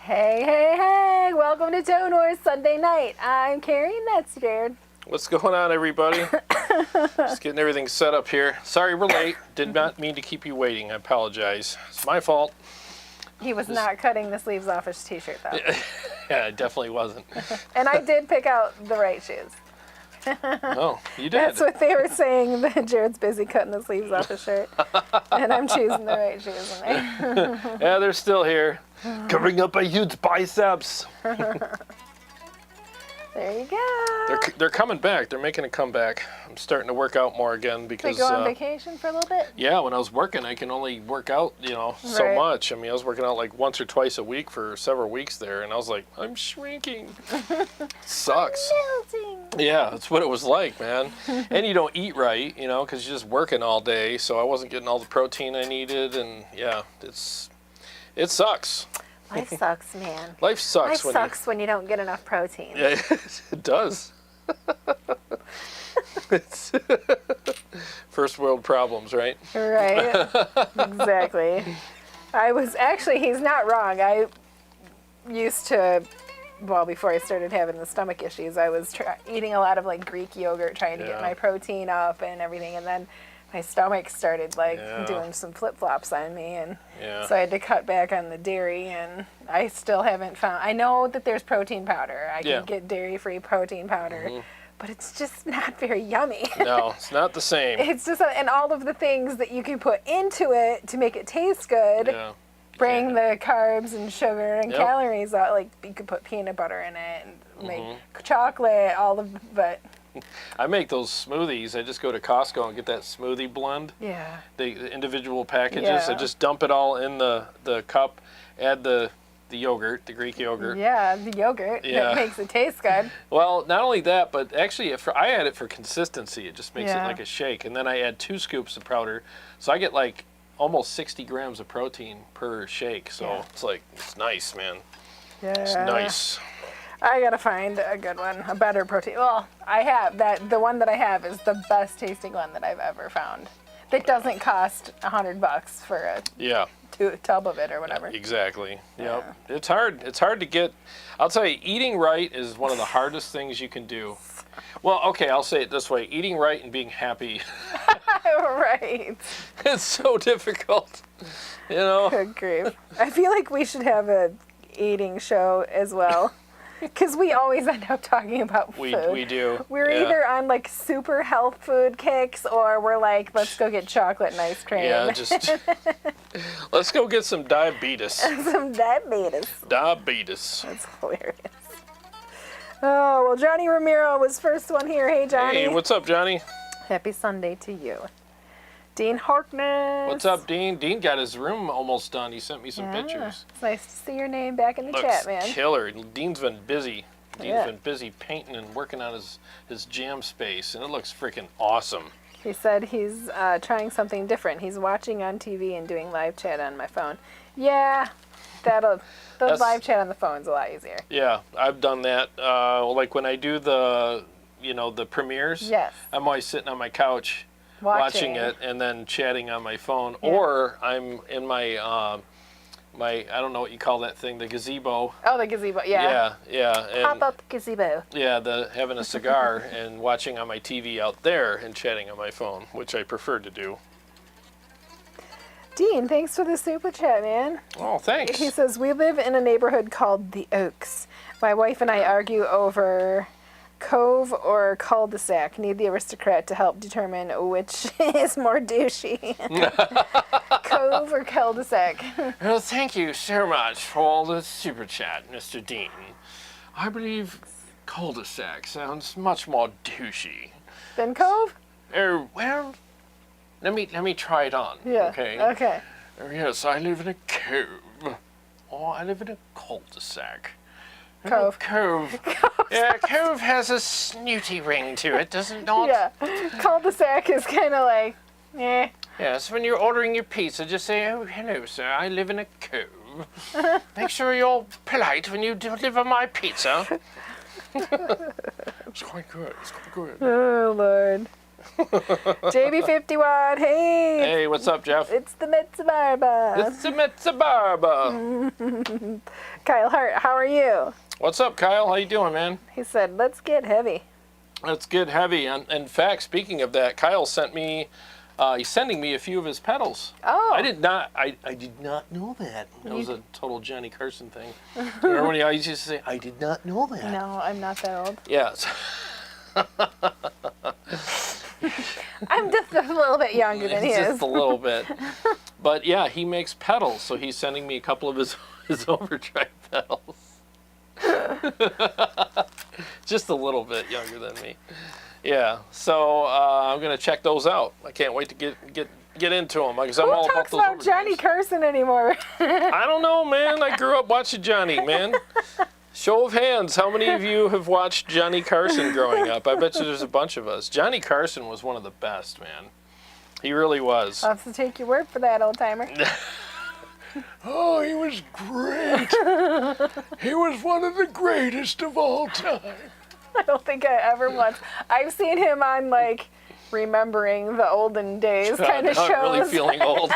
Hey, hey, hey! Welcome to Tone Wars Sunday night. I'm Kari, and that's Jarrod. What's going on, everybody? Just getting everything set up here. Sorry we're late. Did not mean to keep you waiting. I apologize. It's my fault. He was not cutting the sleeves off his t-shirt, though. Yeah, it definitely wasn't. And I did pick out the right shoes. Oh, you did. That's what they were saying, that Jarrod's busy cutting the sleeves off his shirt. And I'm choosing the right shoes. Yeah, they're still here. Covering up my huge biceps. There you go. They're coming back. They're making a comeback. I'm starting to work out more again because... They go on vacation for a little bit? Yeah, when I was working, I can only work out, so Right. much. I mean, I was working out like once or twice a week for several weeks there, and I was like, I'm shrinking. Sucks. Melting. Yeah, that's what it was like, man. And you don't eat right, because you're just working all day, so I wasn't getting all the protein I needed, and yeah, it sucks. Life sucks, man. Life sucks. Life sucks when you don't get enough protein. Yeah, it does. It's first world problems, right? Right. Exactly. He's not wrong. I used to, before I started having the stomach issues, I was eating a lot of like Greek yogurt, trying to get my protein up and everything, and then my stomach started doing some flip-flops on me, and so I had to cut back on the dairy, and I still haven't found... I know that there's protein powder. I can get dairy-free protein powder, but it's just not very yummy. No, it's not the same. It's just... and all of the things that you can put into it to make it taste good bring the carbs and sugar and calories out. Like, you could put peanut butter in it and make chocolate, but... I make those smoothies. I just go to Costco and get that smoothie blend. Yeah. The individual packages. Yeah. I just dump it all in the cup, add the yogurt, the Greek yogurt. Yeah, the yogurt. Yeah. That makes it taste good. Well, not only that, but actually I add it for consistency. It just makes it like a shake. And then I add 2 scoops of powder. So I get like almost 60 grams of protein per shake. So it's nice, man. Yeah. It's nice. I gotta find a good one, a better protein. Well, I have that. The one that I have is the best tasting one that I've ever found. That doesn't cost $100 for a tub of it or whatever. Exactly. Yeah. Yep. It's hard. It's hard to get. I'll tell you, eating right is one of the hardest things you can do. Well, okay, I'll say it this way: eating right and being happy. Right. It's so difficult. Good grief. I feel like we should have a eating show as well. Because we always end up talking about food. We do. We're either on like super health food kicks, or we're like, let's go get chocolate and ice cream. Yeah, just let's go get some diabetes. Some diabetes. Diabetes. That's hilarious. Oh, well, Johnny Ramiro was first one here. Hey, Johnny. Hey, what's up, Johnny? Happy Sunday to you. Dean Harkness. What's up, Dean? Dean got his room almost done. He sent me some pictures. It's nice to see your name back in the Looks chat, man. killer. Dean's been busy. Dean's been busy painting and working on his jam space, and it looks freaking awesome. He said he's trying something different. He's watching on TV and doing live chat on my phone. Yeah, the live chat on the phone's a lot easier. Yeah, I've done that. Like when I do the premieres. Yes. I'm always sitting on my couch. Watching it and then chatting on my phone, or I'm in my I don't know what you call that thing, the gazebo. Oh, the gazebo, yeah. Yeah. Pop-up gazebo. Yeah, having a cigar and watching on my TV out there and chatting on my phone, which I prefer to do. Dean, thanks for the super chat, man. Oh, thanks. He says, we live in a neighborhood called the Oaks. My wife and I argue over cove or cul-de-sac. Need the aristocrat to help determine which is more douchey. Cove or cul-de-sac? Well, thank you so much for all the super chat, Mr. Dean. I believe cul-de-sac sounds much more douchey. Than cove? Well, let me try it on. Yeah. Okay. Yes, I live in a cove. Or I live in a cul-de-sac. Cove. Cove. Yeah, cove has a snooty ring to it, does it not? Yeah. Cul-de-sac is kind of like, eh. Yeah, so when you're ordering your pizza, just say, oh, hello, sir, I live in a cove. Make sure you're polite when you deliver my pizza. It's quite good. It's quite good. Oh, Lord. JB51, hey. Hey, what's up, Jeff? It's the Mezzabarba. It's the Mezzabarba. Kyle Hart, how are you? What's up, Kyle? How you doing, man? He said, let's get heavy. Let's get heavy. In fact, speaking of that, Kyle sent me, he's sending me a few of his pedals. Oh. I did not know that. That was a total Johnny Carson thing. Remember when he always used to say, I did not know that. No, I'm not that old. Yes. I'm just a little bit younger than he is. Just a little bit. But yeah, he makes pedals, so he's sending me a couple of his overdrive pedals. Just a little bit younger than me. Yeah, so I'm gonna check those out. I can't wait to get into them because I'm all about those. Who talks about Johnny Carson anymore? I don't know, man. I grew up watching Johnny, man. Show of hands, how many of you have watched Johnny Carson growing up? I bet you there's a bunch of us. Johnny Carson was one of the best, man. He really was. I'll have to take your word for that, old timer. Oh, he was great. He was one of the greatest of all time. I don't think I ever once. I've seen him on, like, remembering the olden days kind of shows. Not really feeling old.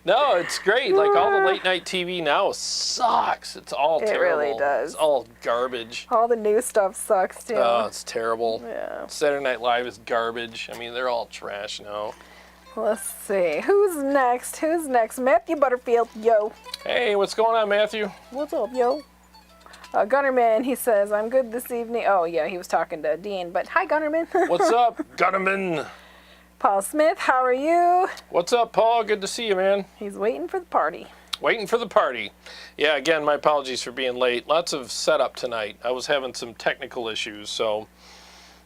No, it's great. Like, all the late night TV now sucks. It's all terrible. It really does. It's all garbage. All the new stuff sucks, too. Oh, it's terrible. Yeah. Saturday Night Live is garbage. I mean, they're all trash now. Let's see. Who's next? Matthew Butterfield, yo. Hey, what's going on, Matthew? What's up, yo? Gunnerman, he says, I'm good this evening. Oh, yeah, he was talking to Dean, but hi, Gunnerman. What's up, Gunnerman? Paul Smith, how are you? What's up, Paul? Good to see you, man. He's waiting for the party. Waiting for the party. Yeah, again, my apologies for being late. Lots of setup tonight. I was having some technical issues, so...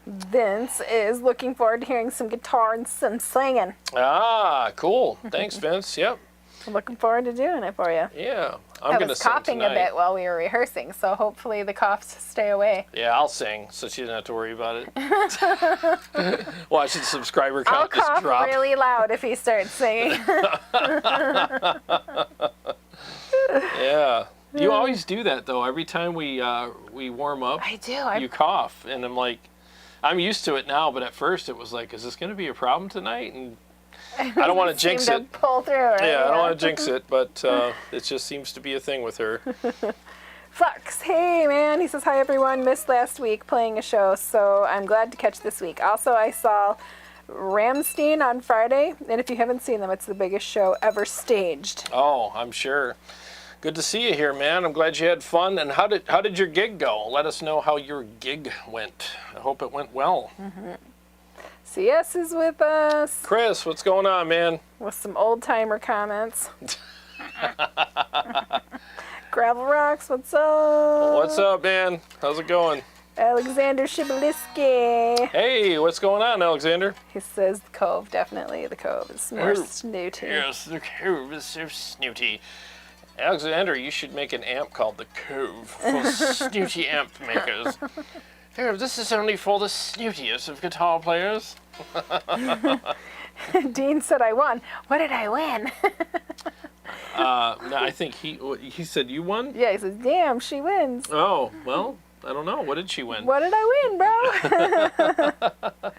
Vince is looking forward to hearing some guitar and some singing. Ah, cool. Thanks, Vince. Yep. Looking forward to doing it for you. Yeah, I'm going to sing coughing tonight. a bit while we were rehearsing, so hopefully the coughs stay away. Yeah, I'll sing, so she doesn't have to worry about it. Watch the subscriber count just drop. I'll cough really loud if he starts singing. Yeah. You always do that, though. Every time we warm up, I do. You cough, and I'm like, I'm used to it now, but at first it was like, is this going to be a problem tonight? And I don't want to jinx it. Pull through, right? Yeah, I don't want to jinx it, but it just seems to be a thing with her. Flux, hey man, he says, hi everyone, missed last week playing a show, so I'm glad to catch this week. Also, I saw Ramstein on Friday, and if you haven't seen them, it's the biggest show ever staged. Oh, I'm sure. Good to see you here, man. I'm glad you had fun. And how did your gig go? Let us know how your gig went. I hope it went well. Mm-hmm. CS is with us. Chris, what's going on, man? With some old-timer comments. Gravel Rocks, what's up? What's up, man? How's it going? Alexander Shibaliski. Hey, what's going on, Alexander? He says the Cove, definitely the Cove is more snooty. Yes, the Cove is so snooty. Alexander, you should make an amp called the Cove for snooty amp makers. Oh, this is only for the snootiest of guitar players. Dean said I won. What did I win? No, I think he said you won? Yeah, he says, damn, she wins. Oh, well, I don't know. What did she win? What did I win, bro?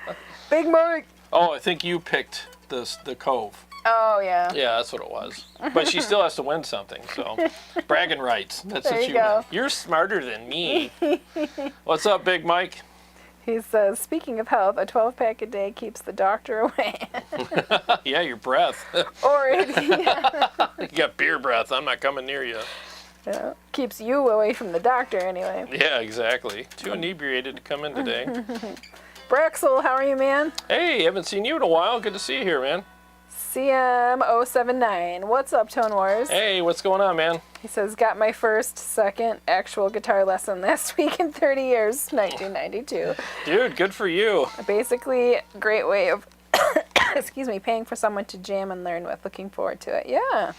Big Mike. Oh, I think you picked the Cove. Oh, yeah. Yeah, that's what it was. But she still has to win something, so bragging rights. That's there what you go. Win. You're smarter than me. What's up, Big Mike? He says, speaking of health, a 12-pack a day keeps the doctor away. Yeah, your breath. Or it You got beer breath. I'm not coming near you. Yeah, keeps you away from the doctor anyway. Yeah, exactly. Too inebriated to come in today. Braxel, how are you, man? Hey, haven't seen you in a while. Good to see you here, man. CM079. What's up, Tone Wars? Hey, what's going on, man? He says, got my second actual guitar lesson last week in 30 years, 1992. Dude, good for you. Basically, great way of, excuse me, paying for someone to jam and learn with. Looking forward to it. Yeah.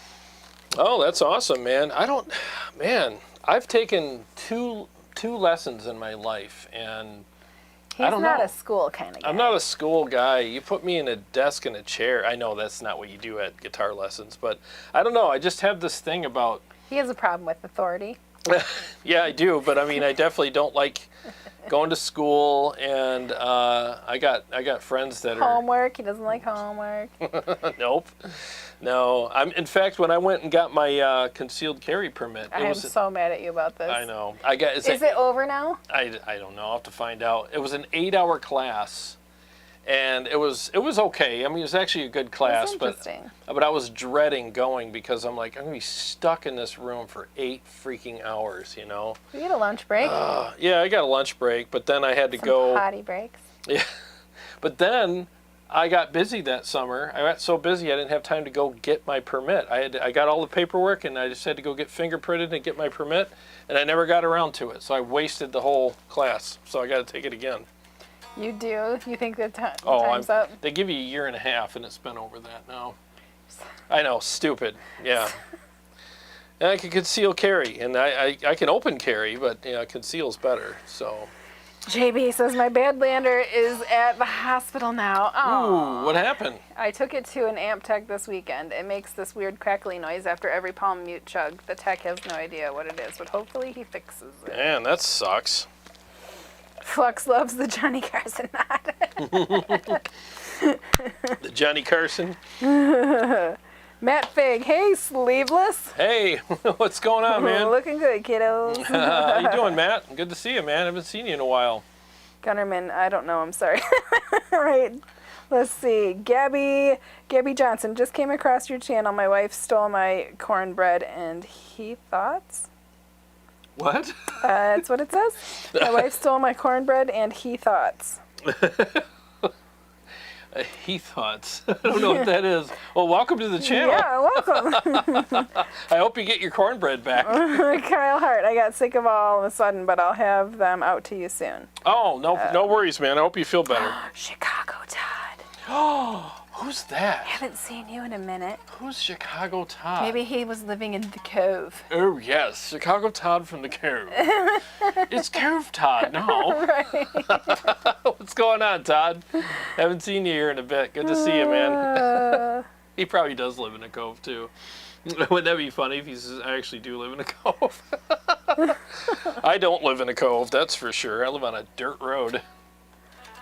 Oh, that's awesome, man. I've taken two lessons in my life, and He's not a school kind of guy. I'm not a school guy. You put me in a desk and a chair. I know that's not what you do at guitar lessons, but I don't know. I just have this thing about... He has a problem with authority. Yeah, I do, but I mean, I definitely don't like going to school, and I got friends that are homework. He doesn't like homework. Nope. No. In fact, when I went and got my concealed carry permit, I am so mad at you about this. I know. Is it over now? I don't know. I'll have to find out. It was an 8-hour class, and it was okay. I mean, it was actually a good class, but I was dreading going because I'm like, I'm gonna be stuck in this room for 8 freaking hours. You know. You get a lunch break. Yeah, I got a lunch break, but then I had to go potty breaks. Yeah, but then I got busy that summer. I got so busy I didn't have time to go get my permit. I got all the paperwork, and I just had to go get fingerprinted and get my permit, and I never got around to it. So I wasted the whole class. So I got to take it again. You do? You think that time's up? They give you a year and a half, and it's been over that now. I know, stupid. Yeah. And I can conceal carry, and I can open carry, but conceal's better. So. JB says my Badlander is at the hospital now. Oh. Ooh, what happened? I took it to an amp tech this weekend. It makes this weird crackly noise after every palm mute chug. The tech has no idea what it is, but hopefully he fixes it. Man, that sucks. Flux loves the Johnny Carson nod. The Johnny Carson? Matt Fig, hey, sleeveless. Hey, what's going on, man? Looking good, kiddos. How you doing, Matt? Good to see you, man. I haven't seen you in a while. Gunnerman, I don't know, I'm sorry. Right, let's see. Gabby Johnson, just came across your channel. My wife stole my cornbread and he thoughts? What? That's what it says. My wife stole my cornbread and he thoughts. He thoughts. I don't know what that is. Well, welcome to the channel. Yeah, welcome. I hope you get your cornbread back. Kyle Hart, I got sick of all of a sudden, but I'll have them out to you soon. Oh, no worries, man. I hope you feel better. Chicago Todd. Oh, who's that? Haven't seen you in a minute. Who's Chicago Todd? Maybe he was living in the Cove. Oh, yes. Chicago Todd from the Cove. It's Cove Todd, no. Right. What's going on, Todd? Haven't seen you here in a bit. Good to see you, man. He probably does live in a cove, too. Wouldn't that be funny if he says, I actually do live in a cove? I don't live in a cove, that's for sure. I live on a dirt road.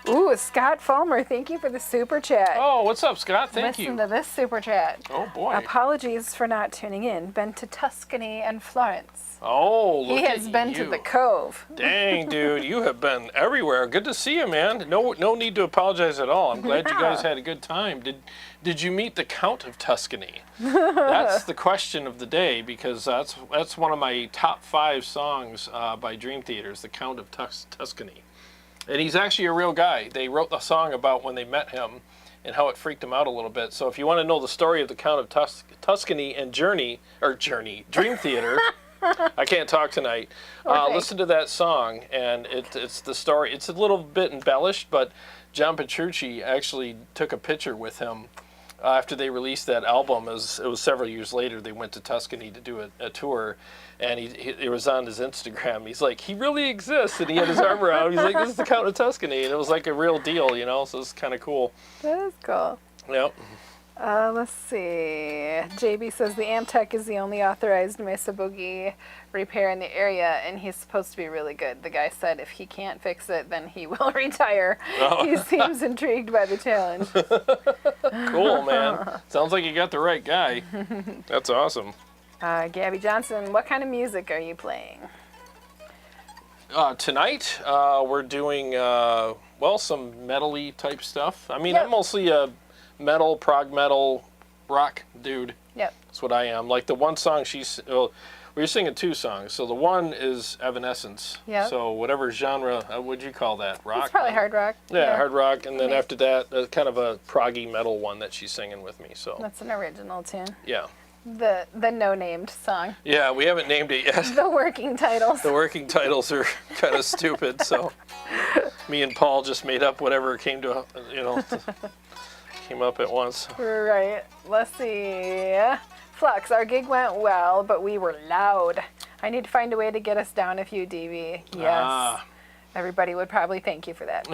Ooh, Scott Fulmer, thank you for the super chat. Oh, what's up, Scott? Thank you. Listen to this super chat. Oh, boy. Apologies for not tuning in. Been to Tuscany and Florence. Oh, look at you. He has been to the Cove. Dang, dude, you have been everywhere. Good to see you, man. No need to apologize at all. I'm glad you guys had a good time. Did you meet the Count of Tuscany? That's the question of the day, because that's one of my top 5 songs by Dream Theaters, the Count of Tuscany. And he's actually a real guy. They wrote the song about when they met him and how it freaked him out a little bit. So if you want to know the story of the Count of Tuscany and Dream Theater, I can't talk tonight. Listen to that song, and it's the story. It's a little bit embellished, but John Petrucci actually took a picture with him after they released that album. It was several years later. They went to Tuscany to do a tour, and it was on his Instagram. He's like, he really exists, and he had his arm around. He's like, this is the Count of Tuscany, and it was like a real deal, you know. So it's kind of cool. That is cool. Yep. Let's see. JB says the Amtech is the only authorized Mesa Boogie repair in the area, and he's supposed to be really good. The guy said if he can't fix it, then he will retire. Oh. He seems intrigued by the challenge. Cool, man. Sounds like you got the right guy. That's awesome. Gabby Johnson, what kind of music are you playing? Tonight, we're doing, some metal-y type stuff. I mean, I'm mostly a metal, prog metal, rock dude. Yep. That's what I am. Like the one song we're singing 2 songs. So the one is Evanescence. Yeah. So whatever genre, what'd you call that? Rock? It's probably hard rock. Yeah, hard rock. And then after that, kind of a proggy metal one that she's singing with me. So that's an original tune. Yeah. The no-named song. Yeah, we haven't named it yet. The working titles. The working titles are kind of stupid. So me and Paul just made up whatever came to, came up at once. Right. Let's see. Flux, our gig went well, but we were loud. I need to find a way to get us down a few dB. Yes. Everybody would probably thank you for that.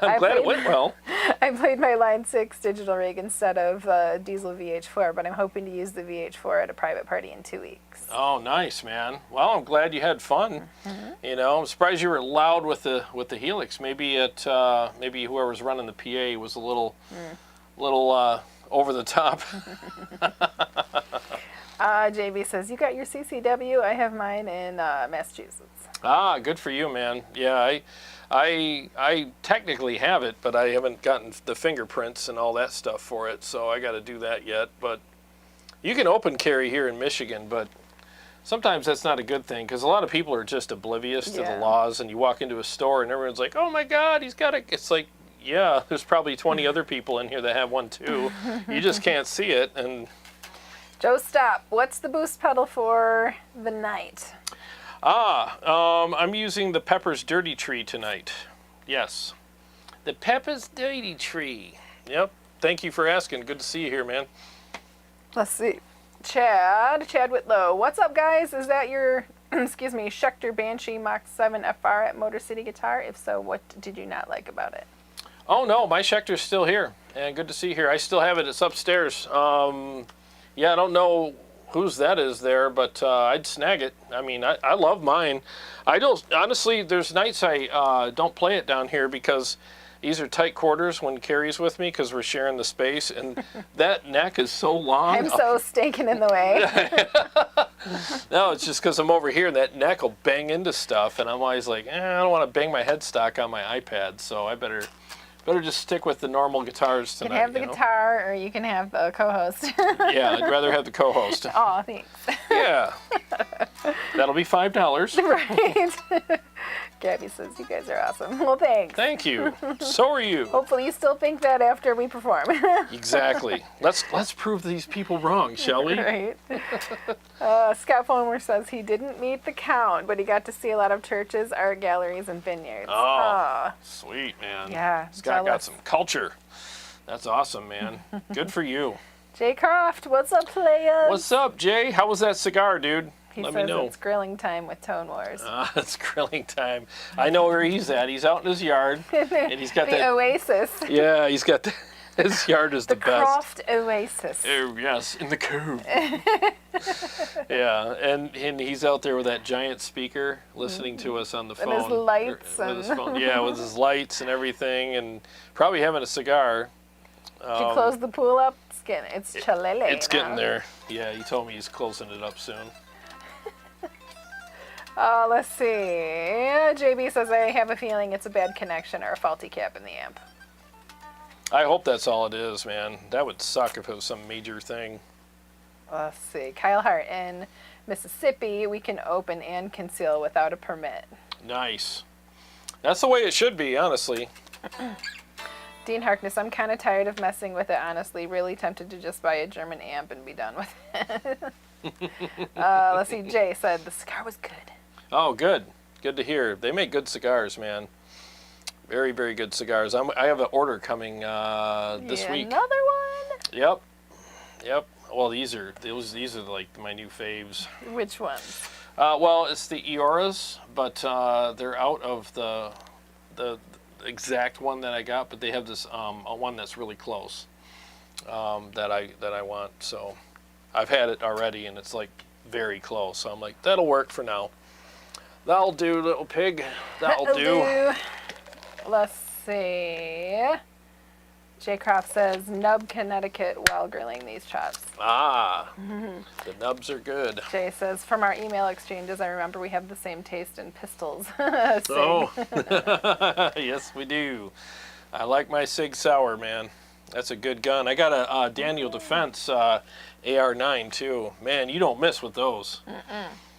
I'm glad it went well. I played my Line 6 digital rig instead of diesel VH4, but I'm hoping to use the VH4 at a private party in 2 weeks. Oh, nice, man. Well, I'm glad you had fun. You know, I'm surprised you were loud with the HELIX. Maybe maybe whoever's running the PA was a little over the top. JB says, you got your CCW? I have mine in Massachusetts. Ah, good for you, man. Yeah, I technically have it, but I haven't gotten the fingerprints and all that stuff for it, so I got to do that yet. But you can open carry here in Michigan, but sometimes that's not a good thing because a lot of people are just oblivious to the laws, and you walk into a store and everyone's like, oh my God, he's got it. It's like, yeah, there's probably 20 other people in here that have one too. You just can't see it. And Joe, stop. What's the boost pedal for the night? I'm using the Pepper's Dirty Tree tonight. Yes. The Pepper's Dirty Tree. Yep. Thank you for asking. Good to see you here, man. Let's see. Chad Whitlow. What's up, guys? Is that your, excuse me, Schecter Banshee Mach 7 FR at Motor City Guitar? If so, what did you not like about it? Oh, no. My Schecter's still here. And good to see you here. I still have it. It's upstairs. Yeah, I don't know whose that is there, but I'd snag it. I mean, I love mine. I don't, honestly, there's nights I don't play it down here because these are tight quarters when Kari's with me because we're sharing the space, and that neck is so long. I'm so stinking in the way. No, it's just because I'm over here and that neck will bang into stuff, and I'm always like, I don't want to bang my headstock on my iPad, so I better just stick with the normal guitars tonight. You can have the guitar, or you can have the co-host. Yeah, I'd rather have the co-host. Aw, thanks. Yeah. That'll be $5. Right. Gabby says, you guys are awesome. Well, thanks. Thank you. So are you. Hopefully you still think that after we perform. Exactly. Let's prove these people wrong, shall we? Right. Scott Fulmer says he didn't meet the count, but he got to see a lot of churches, art galleries, and vineyards. Oh, sweet, man. Yeah. Scott got some culture. That's awesome, man. Good for you. Jay Croft, what's up, players? What's up, Jay? How was that cigar, dude? Let me know. It's grilling time with Tone Wars. It's grilling time. I know where he's at. He's out in his yard, and he's got the Oasis. Yeah, he's got his yard is the best. The Croft Oasis. Oh yes, in the cove. Yeah, and he's out there with that giant speaker, listening to us on the phone. With his lights. With his phone. Yeah, with his lights and everything, and probably having a cigar. Did you close the pool up? It's chalele. It's getting there. Yeah, he told me he's closing it up soon. Let's see. JB says, I have a feeling it's a bad connection or a faulty cap in the amp. I hope that's all it is, man. That would suck if it was some major thing. Let's see. Kyle Hart, in Mississippi, we can open and conceal without a permit. Nice. That's the way it should be, honestly. Dean Harkness, I'm kind of tired of messing with it, honestly. Really tempted to just buy a German amp and be done with it. Let's see. Jay said the cigar was good. Oh, good. Good to hear. They make good cigars, man. Very, very good cigars. I have an order coming this week. Another one? Yep. Yep. Well, these are like my new faves. Which ones? Well, it's the Eoras, but they're out of the exact one that I got, but they have this one that's really close that I want. So I've had it already, and it's like very close. So I'm like, that'll work for now. That'll do, little pig. That'll do. Let's see. Jay Croft says, nub Connecticut while grilling these chops. Ah, the nubs are good. Jay says, from our email exchanges, I remember we have the same taste in pistols. Oh, yes, we do. I like my Sig Sauer, man. That's a good gun. I got a Daniel Defense AR-9, too. Man, you don't miss with those.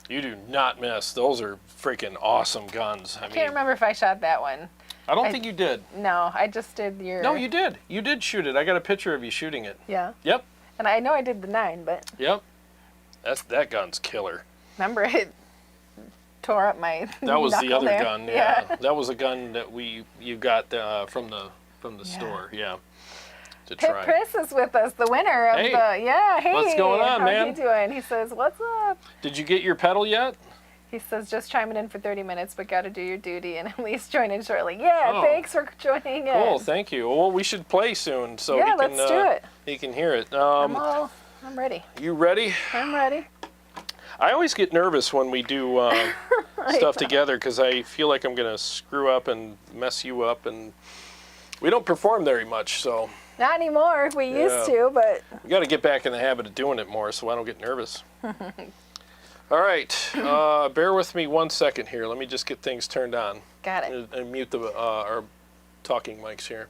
You do not miss. Those are freaking awesome guns. I can't remember if I shot that one. I don't think you did. No, I just did your... No, you did. You did shoot it. I got a picture of you shooting it. Yeah? Yep. And I know I did the 9, but... Yep. That gun's killer. Remember, it tore up my That was the other there. gun, yeah. That was a gun that you got from the store, yeah. To try. Chris is with us, the winner of hey, hey. What's going on, man? How you doing? He says, what's up? Did you get your pedal yet? He says, just chiming in for 30 minutes, but got to do your duty and at least join in shortly. Yeah, thanks for joining in. Cool, thank you. Well, we should play soon so let's do it. He can hear it. I'm ready. You ready? I'm ready. I always get nervous when we do stuff together because I feel like I'm going to screw up and mess you up, and we don't perform very much, so. Not anymore. We used to, but. We got to get back in the habit of doing it more so I don't get nervous. All right. Bear with me 1 second here. Let me just get things turned on. Got it. And mute our talking mics here.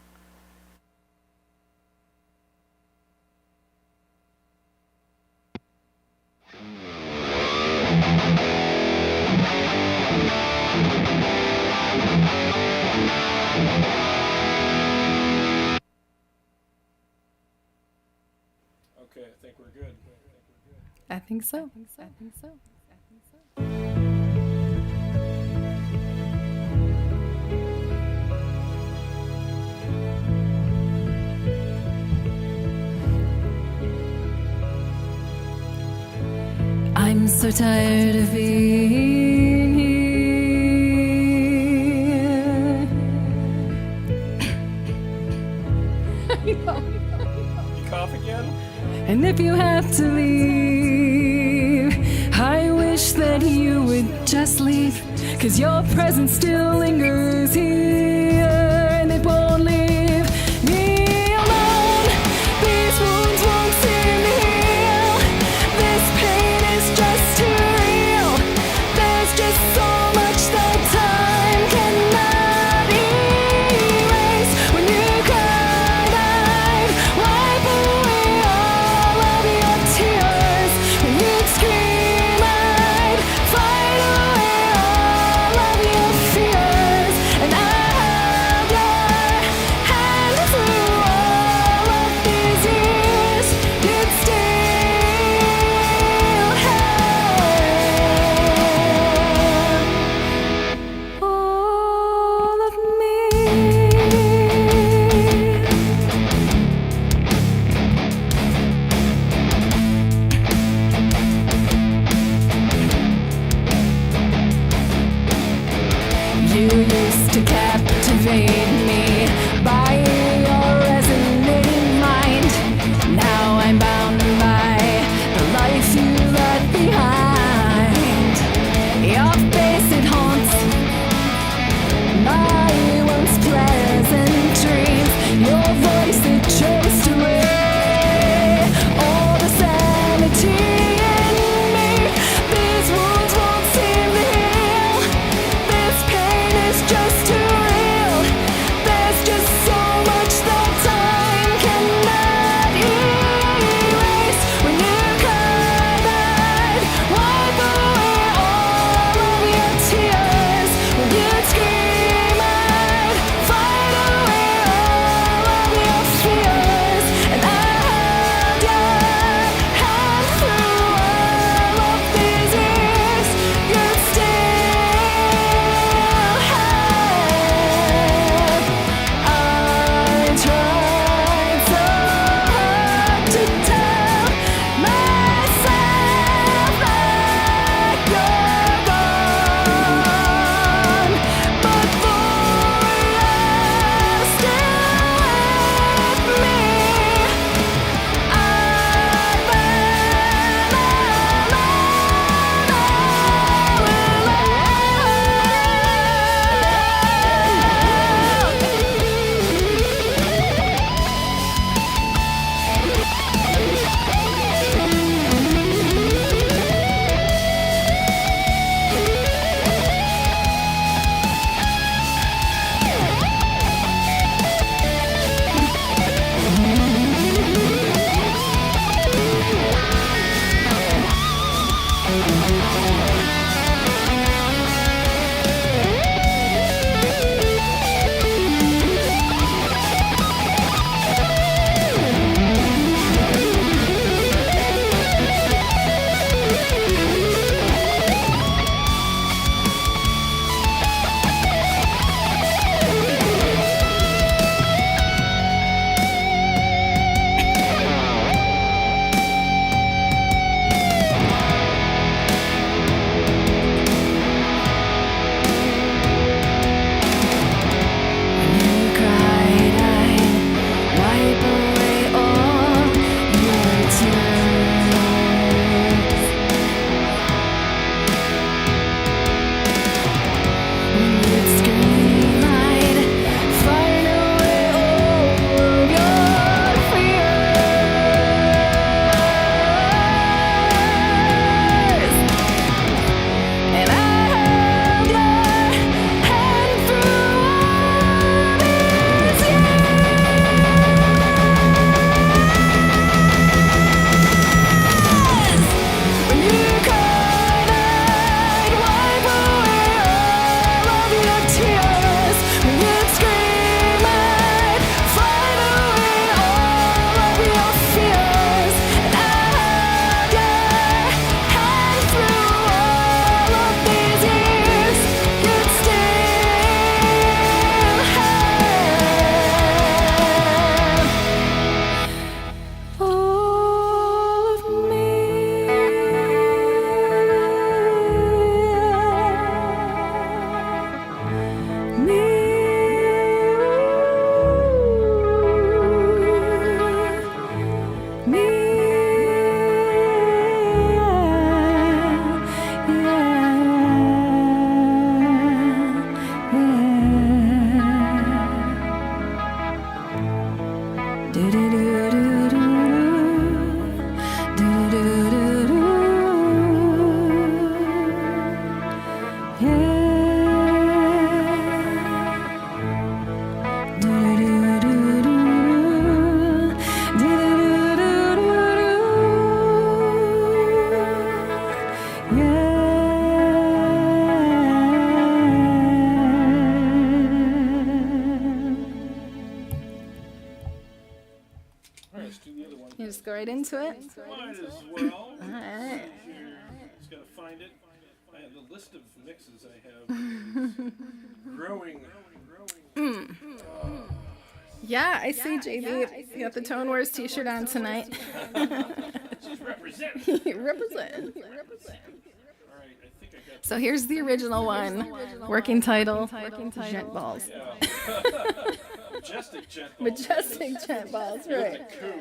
Okay, I think we're good. I think so. I'm so tired of being here. You cough again? And if you have to leave, I wish that you would just leave, 'cause your presence still lingers here, and it won't leave me alone. These wounds won't seem to heal. This pain is just too real. There's just so much that time cannot erase. When you cried, I'd wipe away all of your tears. When you'd scream, I'd fight away all of your fears. And I held your hand through all of these years. You'd still have all of me. You used to captivate me by your resonating mind. Now I'm bound by the life you left behind. Your face, it haunts my once pleasant dreams. Your voice, it chased away all the sanity in me. These wounds won't seem to heal. This pain is just too real. There's just so much that time cannot erase. When you cried, I'd wipe away all of your tears. When you'd scream, I'd fight away all of your fears. And I held your hand through all of these years. You'd still have. I tried so hard to tell myself that you're gone, but boy, you're still with me. You just go right into it? Might as well. All right. Just got to find it. The list of mixes I have is growing. Yeah, I see, JB. You got the Tone Wars t-shirt on tonight. Just represent. Represent. So here's the original one. Working title, Jet Balls. Majestic jet balls. Majestic jet balls, right. I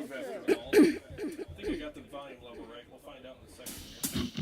think I got the volume level right. We'll find out in a second here.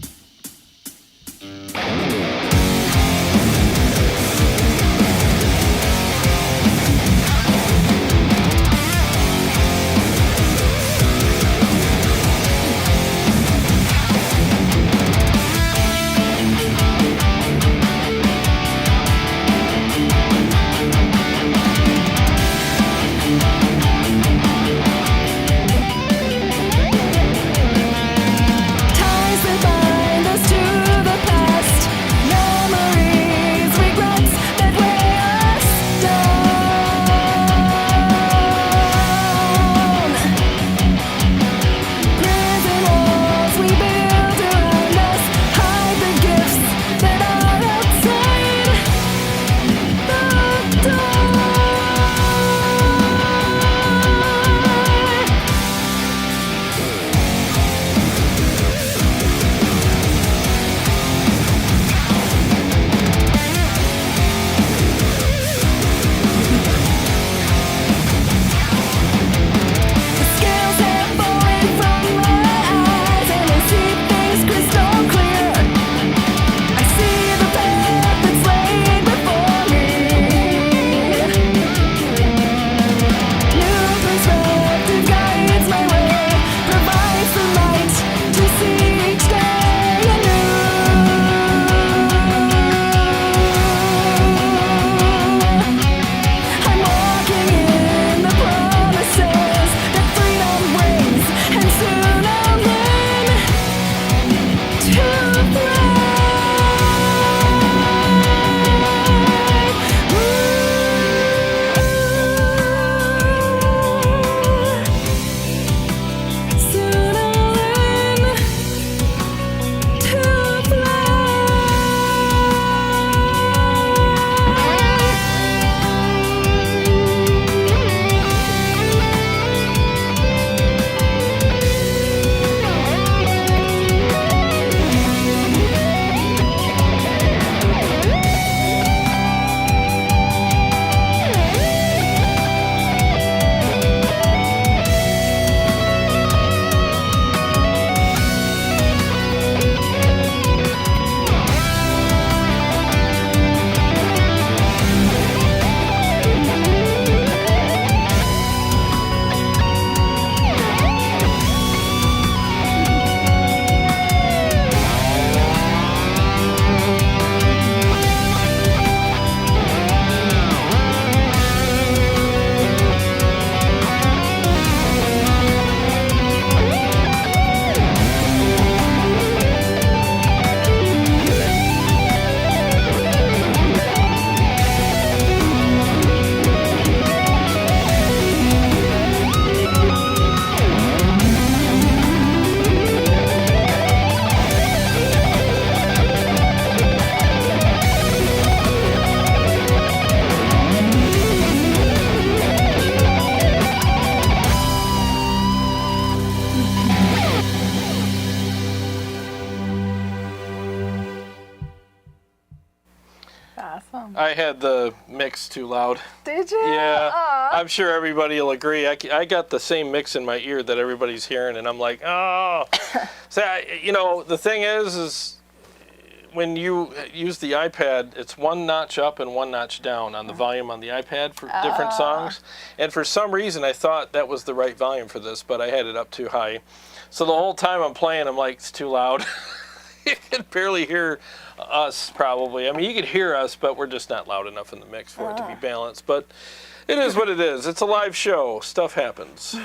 Awesome. I had the mix too loud. Did you? Yeah. Aww. I'm sure everybody will agree. I got the same mix in my ear that everybody's hearing, and I'm like, oh. So, the thing is when you use the iPad, it's one notch up and one notch down on the volume on the iPad for different songs. And for some reason, I thought that was the right volume for this, but I had it up too high. So the whole time I'm playing, I'm like, it's too loud. You can barely hear us, probably. I mean, you can hear us, but we're just not loud enough in the mix for it to be balanced. But it is what it is. It's a live show. Stuff happens.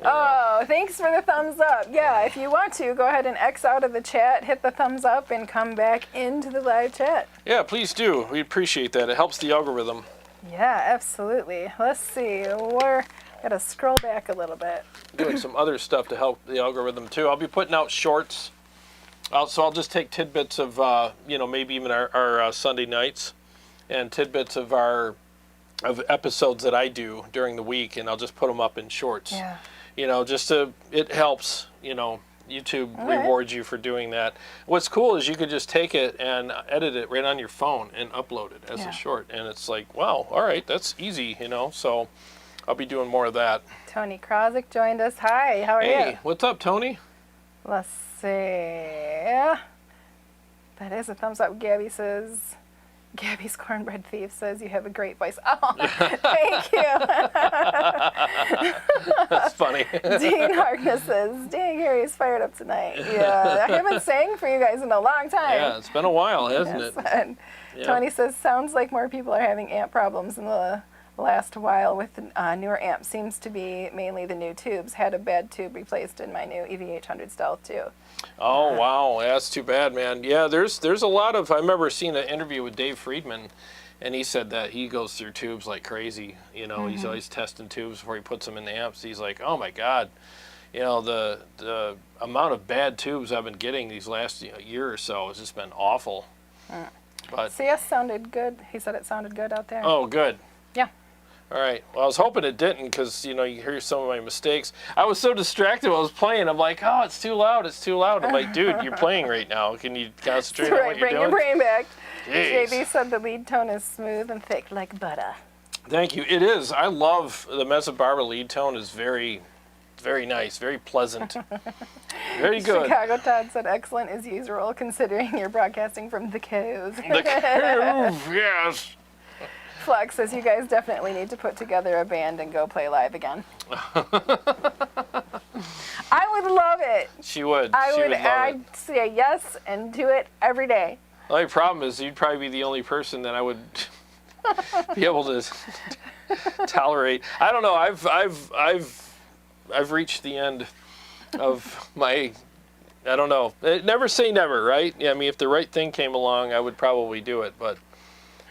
Oh, thanks for the thumbs up. Yeah, if you want to, go ahead and X out of the chat, hit the thumbs up, and come back into the live chat. Yeah, please do. We appreciate that. It helps the algorithm. Yeah, absolutely. Let's see. We're got to scroll back a little bit. Doing some other stuff to help the algorithm, too. I'll be putting out shorts. So I'll just take tidbits of, maybe even our Sunday nights and tidbits of of episodes that I do during the week, and I'll just put them up in shorts. Yeah. It helps, YouTube rewards you for doing that. What's cool is you could just take it and edit it right on your phone and upload it as a short. And it's like, wow, all right, that's easy, So I'll be doing more of that. Tony Krozik joined us. Hi, how are you? Hey, what's up, Tony? Let's see. That is a thumbs up. Gabby's Cornbread Thief says you have a great voice. Oh, thank you. That's funny. Dean Harkness says, dang, Harry's fired up tonight. Yeah, I haven't sang for you guys in a long time. Yeah, it's been a while, hasn't it? And Tony says, sounds like more people are having amp problems in the last while with the newer amp. Seems to be mainly the new tubes. Had a bad tube replaced in my new EV800 Stealth too. Oh, wow. Yeah, that's too bad, man. Yeah, there's a lot of, I remember seeing an interview with Dave Friedman, and he said that he goes through tubes like crazy. He's always testing tubes before he puts them in the amps. He's like, oh my God, the amount of bad tubes I've been getting these last year or so has just been awful. But CS sounded good. He said it sounded good out there. Oh, good. Yeah. All right. Well, I was hoping it didn't because, you hear some of my mistakes. I was so distracted while I was playing. I'm like, oh, it's too loud. It's too loud. I'm like, dude, you're playing right now. Can you concentrate on what you're doing? Bring your brain back. Jeez. JB said the lead tone is smooth and thick like butter. Thank you. It is. I love the Mezzabarba lead tone. Is very, very nice. Very pleasant. Very good. Chicago Todd said excellent as usual considering you're broadcasting from the cove. The cove, yes. Flux says you guys definitely need to put together a band and go play live again. I would love it. She would. I'd say yes and do it every day. The only problem is you'd probably be the only person that I would be able to tolerate. I don't know. I've reached the end of my. I don't know. Never say never, right? Yeah. I mean, if the right thing came along, I would probably do it, but.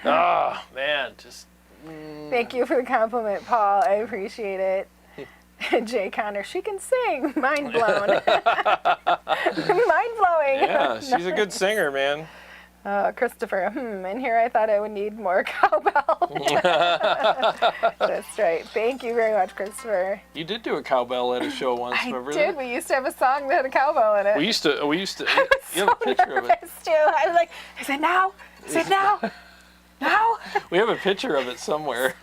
Oh, man, just... Thank you for the compliment, Paul. I appreciate it. Jay Connor, she can sing. Mind blown. Mind blowing. Yeah, she's a good singer, man. Christopher, in here I thought I would need more cowbell. That's right. Thank you very much, Christopher. You did do a cowbell at a show once, remember that? I did. We used to have a song that had a cowbell in it. We used to. I was you have a picture of it. Too. I was like, is it now? Is it now? No? We have a picture of it somewhere.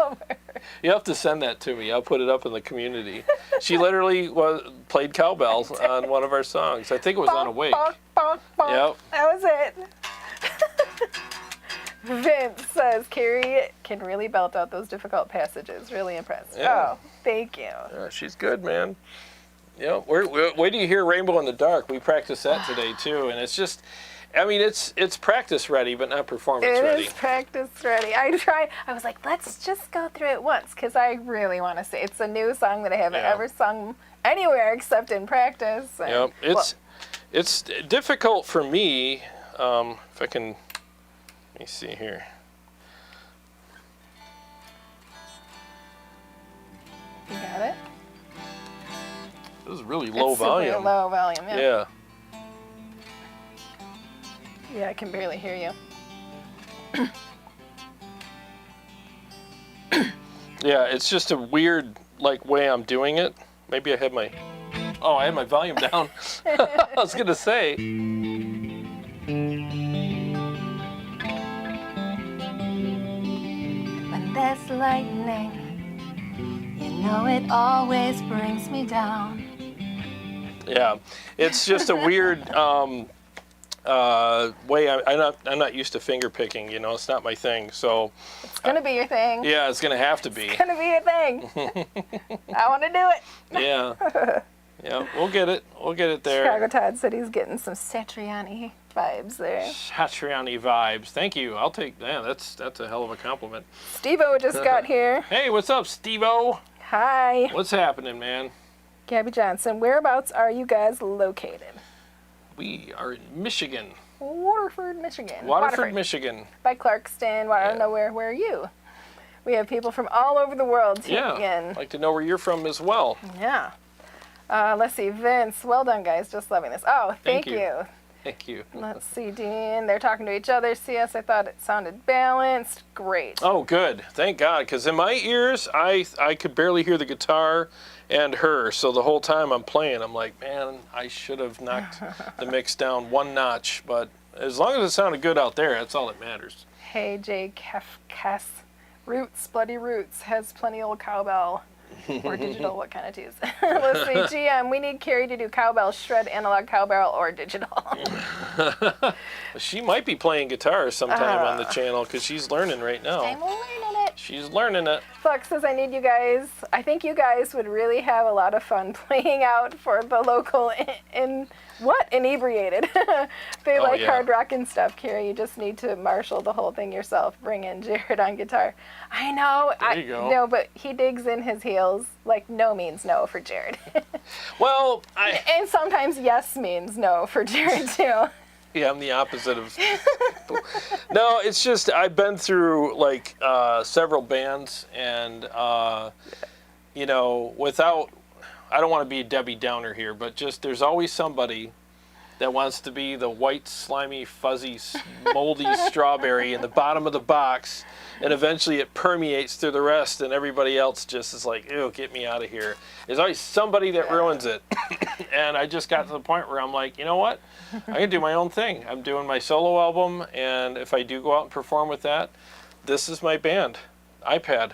You have to send that to me. I'll put it up in the community. She literally played cowbells on one of our songs. I think it was on Awake. Bonk, bonk, bonk. Yep. That was it. Vince says, Kari can really belt out those difficult passages. Really impressed. Yeah. Oh, thank you. Yeah, she's good, man. Yeah, wait till you hear Rainbow in the Dark. We practiced that today, too. And it's just... I mean, it's practice ready, but not performance ready. It is practice ready. I was like, let's just go through it once, because I really want to say it's a new song that I haven't ever sung anywhere except in practice. And, it's difficult for me. If I can, let me see here. You got it? It was really low volume. Super low volume, yeah. Yeah, I can barely hear you. Yeah, it's just a weird way I'm doing it. Maybe I had my volume down. I was gonna say. When there's lightning, you know it always brings me down. Yeah, it's just a weird way. I'm not used to finger picking. It's not my thing. So it's gonna be your thing. Yeah, it's gonna have to be. It's gonna be your thing. I want to do it. Yeah. Yeah, we'll get it. We'll get it there. Chicago Todd said he's getting some Satriani vibes there. Satriani vibes. Thank you. I'll take that. That's a hell of a compliment. Steve-O just got here. Hey, what's up, Steve-O? Hi. What's happening, man? Gabby Johnson, whereabouts are you guys located? We are in Michigan. Waterford, Michigan. Waterford, Michigan. By Clarkston. I don't know where are you? We have people from all over the world tuning in. I'd like to know where you're from as well. Yeah. Let's see, Vince. Well done, guys. Just loving this. Oh, thank you. Thank you. Let's see, Dean. They're talking to each other. CS, I thought it sounded balanced. Great. Oh, good. Thank God. Because in my ears, I could barely hear the guitar and her. So the whole time I'm playing, I'm like, man, I should have knocked the mix down one notch. But as long as it sounded good out there, that's all that matters. Hey, J. Kefkas. Roots, Bloody Roots, has plenty old cowbell. Or digital, what kind of tees? Let's see, GM, we need Kari to do cowbell, shred, analog cowbell, or digital. She might be playing guitar sometime on the channel because she's learning right now. I'm learning it. She's learning it. Flux says, I need you guys. I think you guys would really have a lot of fun playing out for the local inebriated. They like hard rock and stuff, Kari. You just need to marshal the whole thing yourself. Bring in Jarrod on guitar. I know. There you go. No, but he digs in his heels. Like no means no for Jarrod. Well, and sometimes yes means no for Jarrod too. Yeah, I'm the opposite of. No, it's just I've been through like several bands, and you know, without. I don't want to be a Debbie Downer here, but just there's always somebody that wants to be the white, slimy, fuzzy, moldy strawberry in the bottom of the box, and eventually it permeates through the rest, and everybody else just is like, ew, get me out of here. There's always somebody that ruins it. And I just got to the point where I'm like, you know what? I can do my own thing. I'm doing my solo album, and if I do go out and perform with that, this is my band, iPad.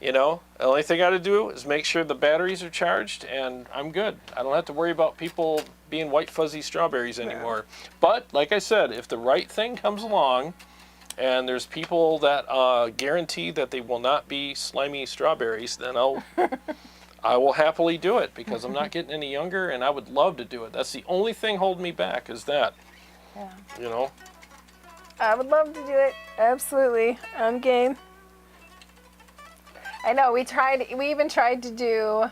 You know, the only thing I got to do is make sure the batteries are charged, and I'm good. I don't have to worry about people being white fuzzy strawberries anymore. Yeah. But like I said, if the right thing comes along, and there's people that guarantee that they will not be slimy strawberries, then I will happily do it because I'm not getting any younger, and I would love to do it. That's the only thing holding me back is that. Yeah. You know. I would love to do it. Absolutely, I'm game. I know, we even tried to do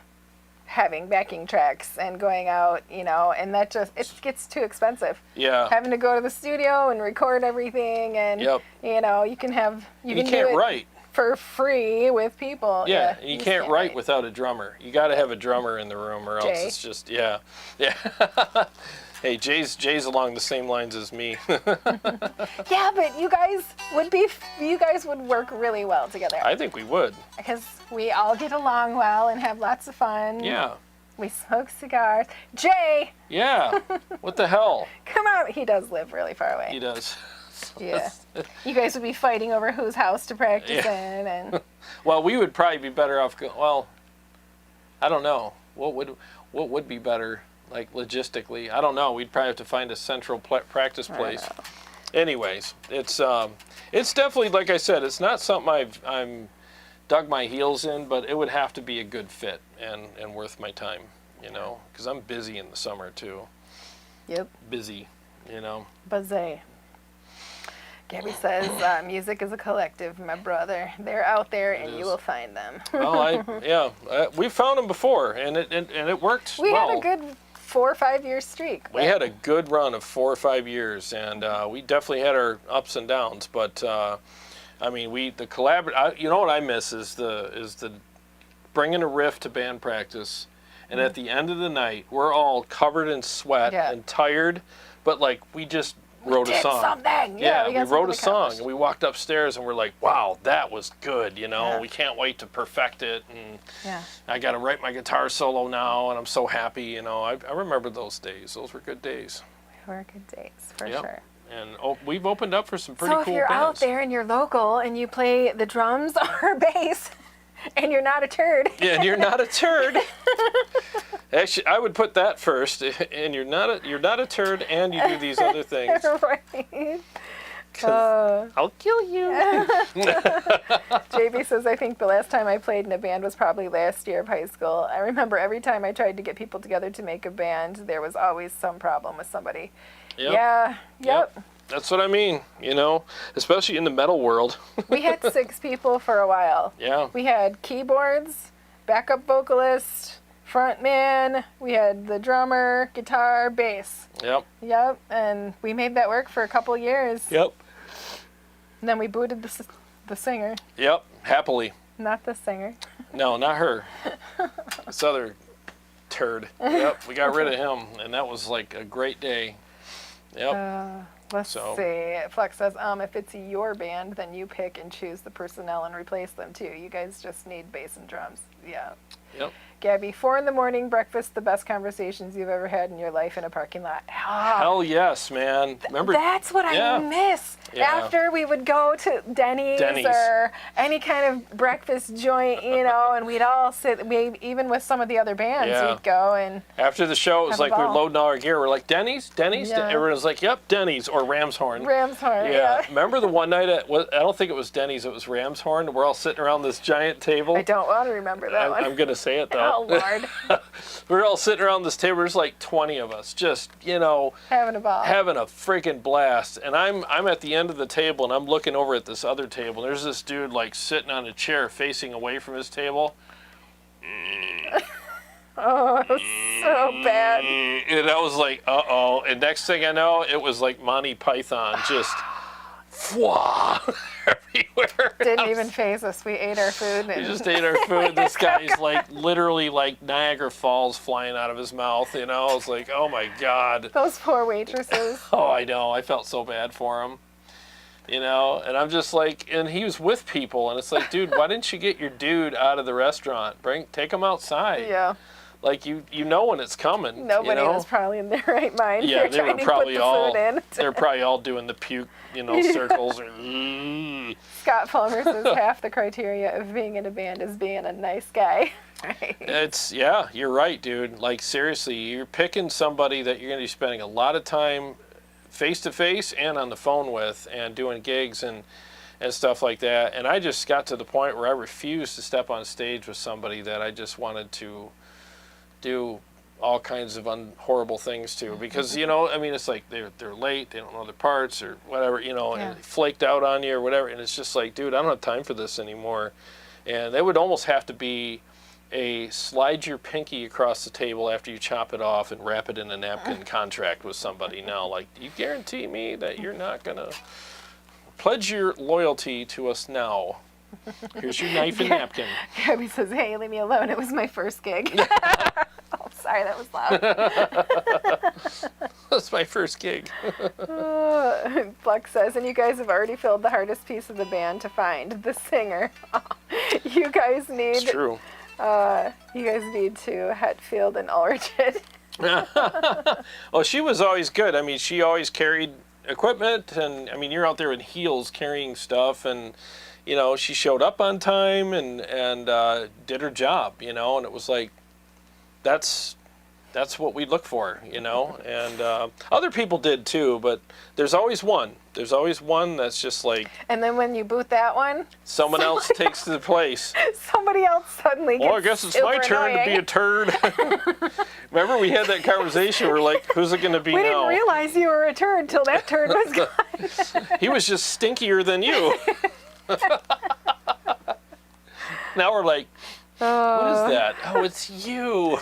having backing tracks and going out, you know, and that just, it gets too expensive. Yeah. Having to go to the studio and record everything, and, you know, you can't write for free with people. Yeah, and you can't write without a drummer. You got to have a drummer in the room or else it's just, yeah. Hey, Jay's along the same lines as me. Yeah, but you guys would work really well together. I think we would. Because we all get along well and have lots of fun. Yeah. We smoke cigars. Jay! Yeah. What the hell? Come on. He does live really far away. He does. Yeah. You guys would be fighting over whose house to practice in. And well, we would probably be better off well, I don't know. What would be better? Like logistically, I don't know. We'd probably have to find a central practice place. Anyways, it's definitely, like I said, it's not something I'm dug my heels in, but it would have to be a good fit and worth my time, you know, because I'm busy in the summer too. Yep. Busy, you know. Busy. Gabby says, music is a collective, my brother. They're out there, and you will find them. Well, we found them before, and it worked well. We had a good 4 or 5 year streak. We had a good run of 4 or 5 years, and we definitely had our ups and downs. But I mean, the collaborative. You know what I miss is the bringing a riff to band practice, and at the end of the night, we're all covered in sweat and tired, but like we just wrote a song. Something. Yeah, we wrote a song, and we walked upstairs, and we're like, wow, that was good, you know. We can't wait to perfect it, and I got to write my guitar solo now, and I'm so happy, you know. I remember those days. Those were good days. They were good days, for sure. And we've opened up for some pretty cool bands. So if you're out there and you're local, and you play the drums or bass, and you're not a turd. Yeah, and you're not a turd. Actually, I would put that first. And you're not a turd, and you do these other things. Right. I'll kill you. JB says, I think the last time I played in a band was probably last year of high school. I remember every time I tried to get people together to make a band, there was always some problem with somebody. Yep. Yeah. Yep. That's what I mean, you know, especially in the metal world. We had 6 people for a while. Yeah. We had keyboards, backup vocalist, front man, we had the drummer, guitar, bass. Yep. And we made that work for a couple years. Yep. And then we booted the singer. Yep, happily. Not the singer. No, not her. This other turd. Yep, we got rid of him, and that was like a great day. Yep. Let's see. Flex says, if it's your band, then you pick and choose the personnel and replace them too. You guys just need bass and drums. Yeah. Yep. Gabby, 4 a.m, breakfast, the best conversations you've ever had in your life in a parking lot. Hell yes, man. Remember? That's what I miss. Yeah. After we would go to Denny's or any kind of breakfast joint, and we'd all sit, even with some of the other bands, we'd go and after the show, it was like we're loading all our gear. We're like, Denny's? Yeah. Everyone was like, yep, Denny's or Ramshorn. Ramshorn, yeah. Remember the one night I don't think it was Denny's, it was Ramshorn. We're all sitting around this giant table. I don't want to remember that one. I'm going to say it, though. Oh, Lord. We're all sitting around this table. There's like 20 of us, just, having a ball. Having a freaking blast. And I'm at the end of the table, and I'm looking over at this other table. There's this dude, like, sitting on a chair facing away from his table. Oh, it was so bad. And I was like, uh-oh. And next thing I know, it was like Monty Python, just... everywhere. Didn't even faze us. We ate our food. We just ate our food. This guy's like literally like Niagara Falls flying out of his mouth. I was like, oh my God. Those poor waitresses. Oh, I know. I felt so bad for him. And I'm just like, and he was with people, and it's like, dude, why didn't you get your dude out of the restaurant? Take him outside. Yeah. Like you know when it's coming. Nobody was probably in their right mind. Yeah, they were probably all. They're probably all doing the puke, circles. Or, Scott Palmer says half the criteria of being in a band is being a nice guy. You're right, dude. Like seriously, you're picking somebody that you're going to be spending a lot of time face to face and on the phone with, and doing gigs and stuff like that. And I just got to the point where I refused to step on stage with somebody that I just wanted to do all kinds of horrible things to, because it's like they're late, they don't know their parts or whatever, and they flaked out on you or whatever, and it's just like, dude, I don't have time for this anymore. And it would almost have to be a slide your pinky across the table after you chop it off and wrap it in a napkin contract with somebody now. Like, do you guarantee me that you're not gonna pledge your loyalty to us now? Here's your knife and napkin. Gabby says, hey, leave me alone. It was my first gig. Oh, sorry, that was loud. That's my first gig. Flex says, and you guys have already filled the hardest piece of the band to find, the singer. You guys need... It's true. You guys need to Hetfield and Ulrich it. Oh, she was always good. I mean, she always carried equipment, and I mean, you're out there in heels carrying stuff, and she showed up on time and did her job, and it was like, that's what we look for, and other people did too, but there's always one. There's always one that's just like... And then when you boot that one... Someone else takes the place. Somebody else suddenly gets I guess it's my turn to be a turd. Remember we had that conversation, we're like, who's it going to be now? We didn't realize you were a turd till that turd was gone. He was just stinkier than you. Now we're like, what is that? Oh, it's you.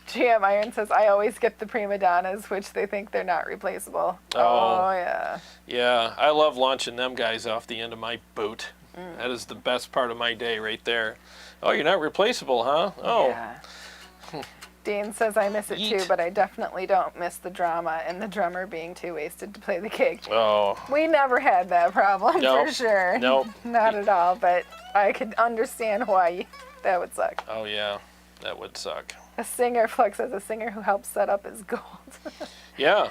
GM Iron says, I always get the prima donnas, which they think they're not replaceable. Oh, yeah. Yeah, I love launching them guys off the end of my boot. That is the best part of my day right there. Oh, you're not replaceable, huh? Oh. Yeah. Dean says, I miss it too, but I definitely don't miss the drama and the drummer being too wasted to play the gig. Oh. We never had that problem, for sure. Nope. Not at all, but I could understand why that would suck. Oh, yeah. That would suck. A singer, Flex says, a singer who helps set up is gold. Yeah.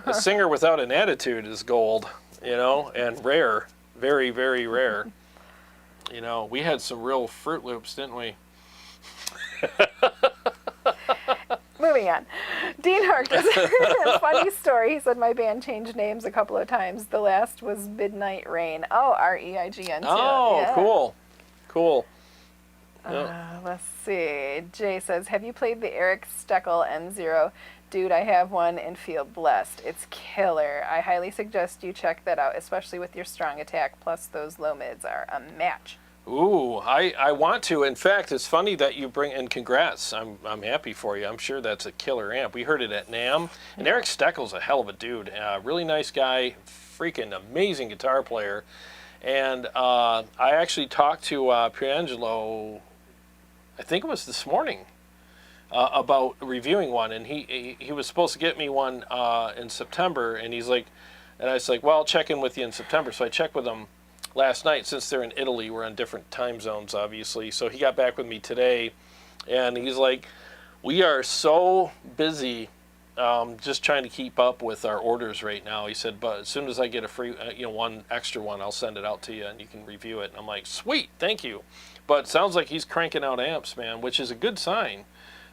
A singer without an attitude is gold, and rare. Very, very rare. We had some real Fruit Loops, didn't we? Moving on. Dean Harkness, funny story. He said my band changed names a couple of times. The last was Midnight Rain. Oh, REIGN. Oh, yeah. Cool. Cool. Let's see. Jay says, have you played the Eric Steckel N0? Dude, I have one and feel blessed. It's killer. I highly suggest you check that out, especially with your strong attack. Plus, those low mids are a match. Ooh, I want to. In fact, it's funny that you bring, and congrats. I'm happy for you. I'm sure that's a killer amp. We heard it at NAMM, and Eric Steckel's a hell of a dude. Really nice guy, freaking amazing guitar player. And I actually talked to Piangelo, I think it was this morning, about reviewing one, and he was supposed to get me one in September, and he's like, and I was like, well, I'll check in with you in September. So I checked with him last night. Since they're in Italy, we're on different time zones, obviously. So he got back with me today, and he's like, we are so busy just trying to keep up with our orders right now. He said, but as soon as I get a free, one extra one, I'll send it out to you and you can review it. And I'm like, sweet, thank you. But it sounds like he's cranking out amps, man, which is a good sign.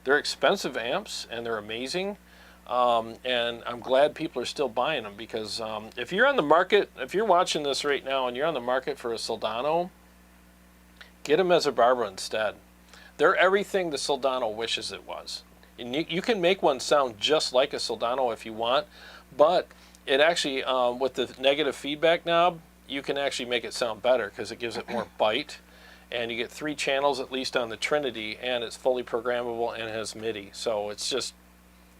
They're expensive amps and they're amazing. And I'm glad people are still buying them, because if you're on the market, if you're watching this right now and you're on the market for a Soldano, get a Mezzabarba instead. They're everything the Soldano wishes it was. And you can make one sound just like a Soldano if you want, but it actually, with the negative feedback knob, you can actually make it sound better because it gives it more bite. And you get 3 channels at least on the Trinity, and it's fully programmable and has MIDI. So it's just,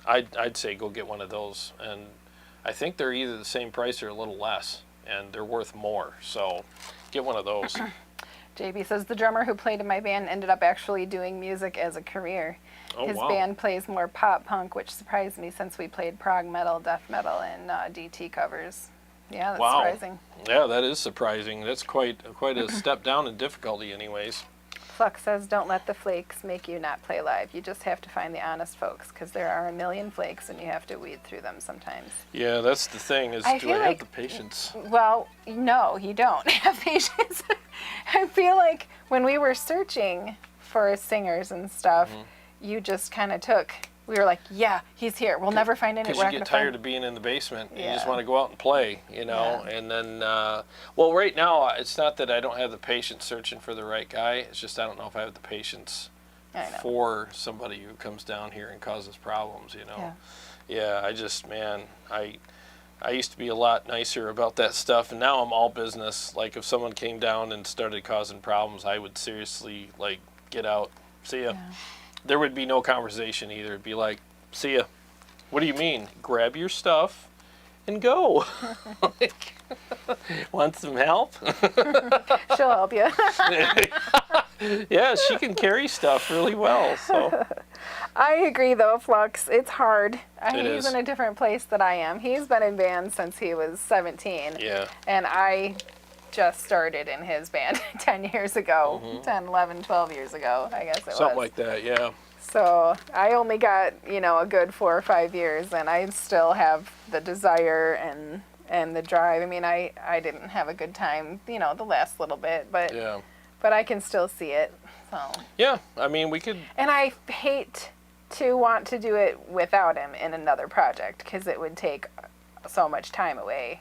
I'd say go get one of those. And I think they're either the same price or a little less, and they're worth more. So get one of those. JB says, the drummer who played in my band ended up actually doing music as a career. Oh, His wow. band plays more pop punk, which surprised me since we played prog metal, death metal, and DT covers. Yeah, that's Wow. surprising. Yeah, that is surprising. That's quite a step down in difficulty anyways. Flux says, don't let the flakes make you not play live. You just have to find the honest folks, because there are a million flakes and you have to weed through them sometimes. Yeah, that's the thing, is do I have the patience? Well, no, you don't have patience. I feel like when we were searching for singers and stuff, you just kind of we were like, yeah, he's here. We'll never find any. Because you get tired of being in the basement. And you just want to go out and play, And then, well, right now, it's not that I don't have the patience searching for the right guy. It's just I don't know if I have the patience for somebody who comes down here and causes problems, Yeah, I just, man, I used to be a lot nicer about that stuff, and now I'm all business. Like, if someone came down and started causing problems, I would seriously, like, get out. See ya. Yeah. There would be no conversation either. It'd be like, see ya. What do you mean? Grab your stuff and go. Want some help? She'll help you. Yeah, she can carry stuff really well. So I agree, though, Flux. It's hard. He's in a different place than I am. He's been in bands since he was 17. Yeah. And I just started in his band 10 years ago, 10, 11, 12 years ago, I guess it was. Something like that, yeah. So I only got, a good 4 or 5 years, and I still have the desire and the drive. I mean, I didn't have a good time, the last little bit, but I can still see it. So yeah, I mean, we could. And I hate to want to do it without him in another project, because it would take so much time away.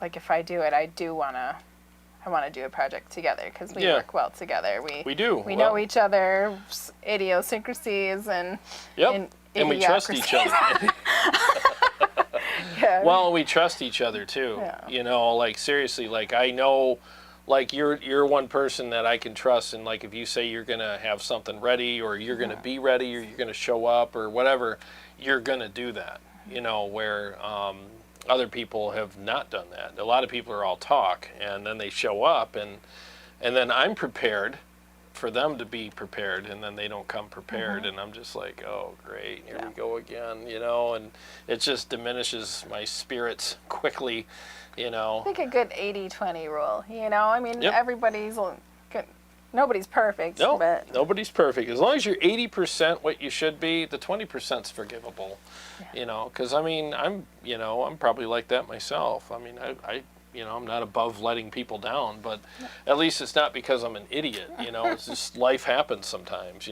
Like, if I do it, I want to do a project together, because we work well together. We do. We know each other's idiosyncrasies and and we trust each other. Yeah. Well, we trust each other too. Yeah. Like, seriously, like, I know, like, you're one person that I can trust, and like, if you say you're gonna have something ready, or you're gonna be ready, or you're gonna show up, or whatever, you're gonna do that. Where other people have not done that. A lot of people are all talk, and then they show up, and then I'm prepared for them to be prepared, and then they don't come prepared, and I'm just like, oh, great, here we go again, and it just diminishes my spirits quickly, I think a good 80-20 rule, I mean, everybody's good. Nobody's perfect. No, but nobody's perfect. As long as you're 80% what you should be, the 20%'s forgivable. Because I mean, I'm probably like that myself. I mean, I'm not above letting people down, but at least it's not because I'm an idiot. It's just life happens sometimes.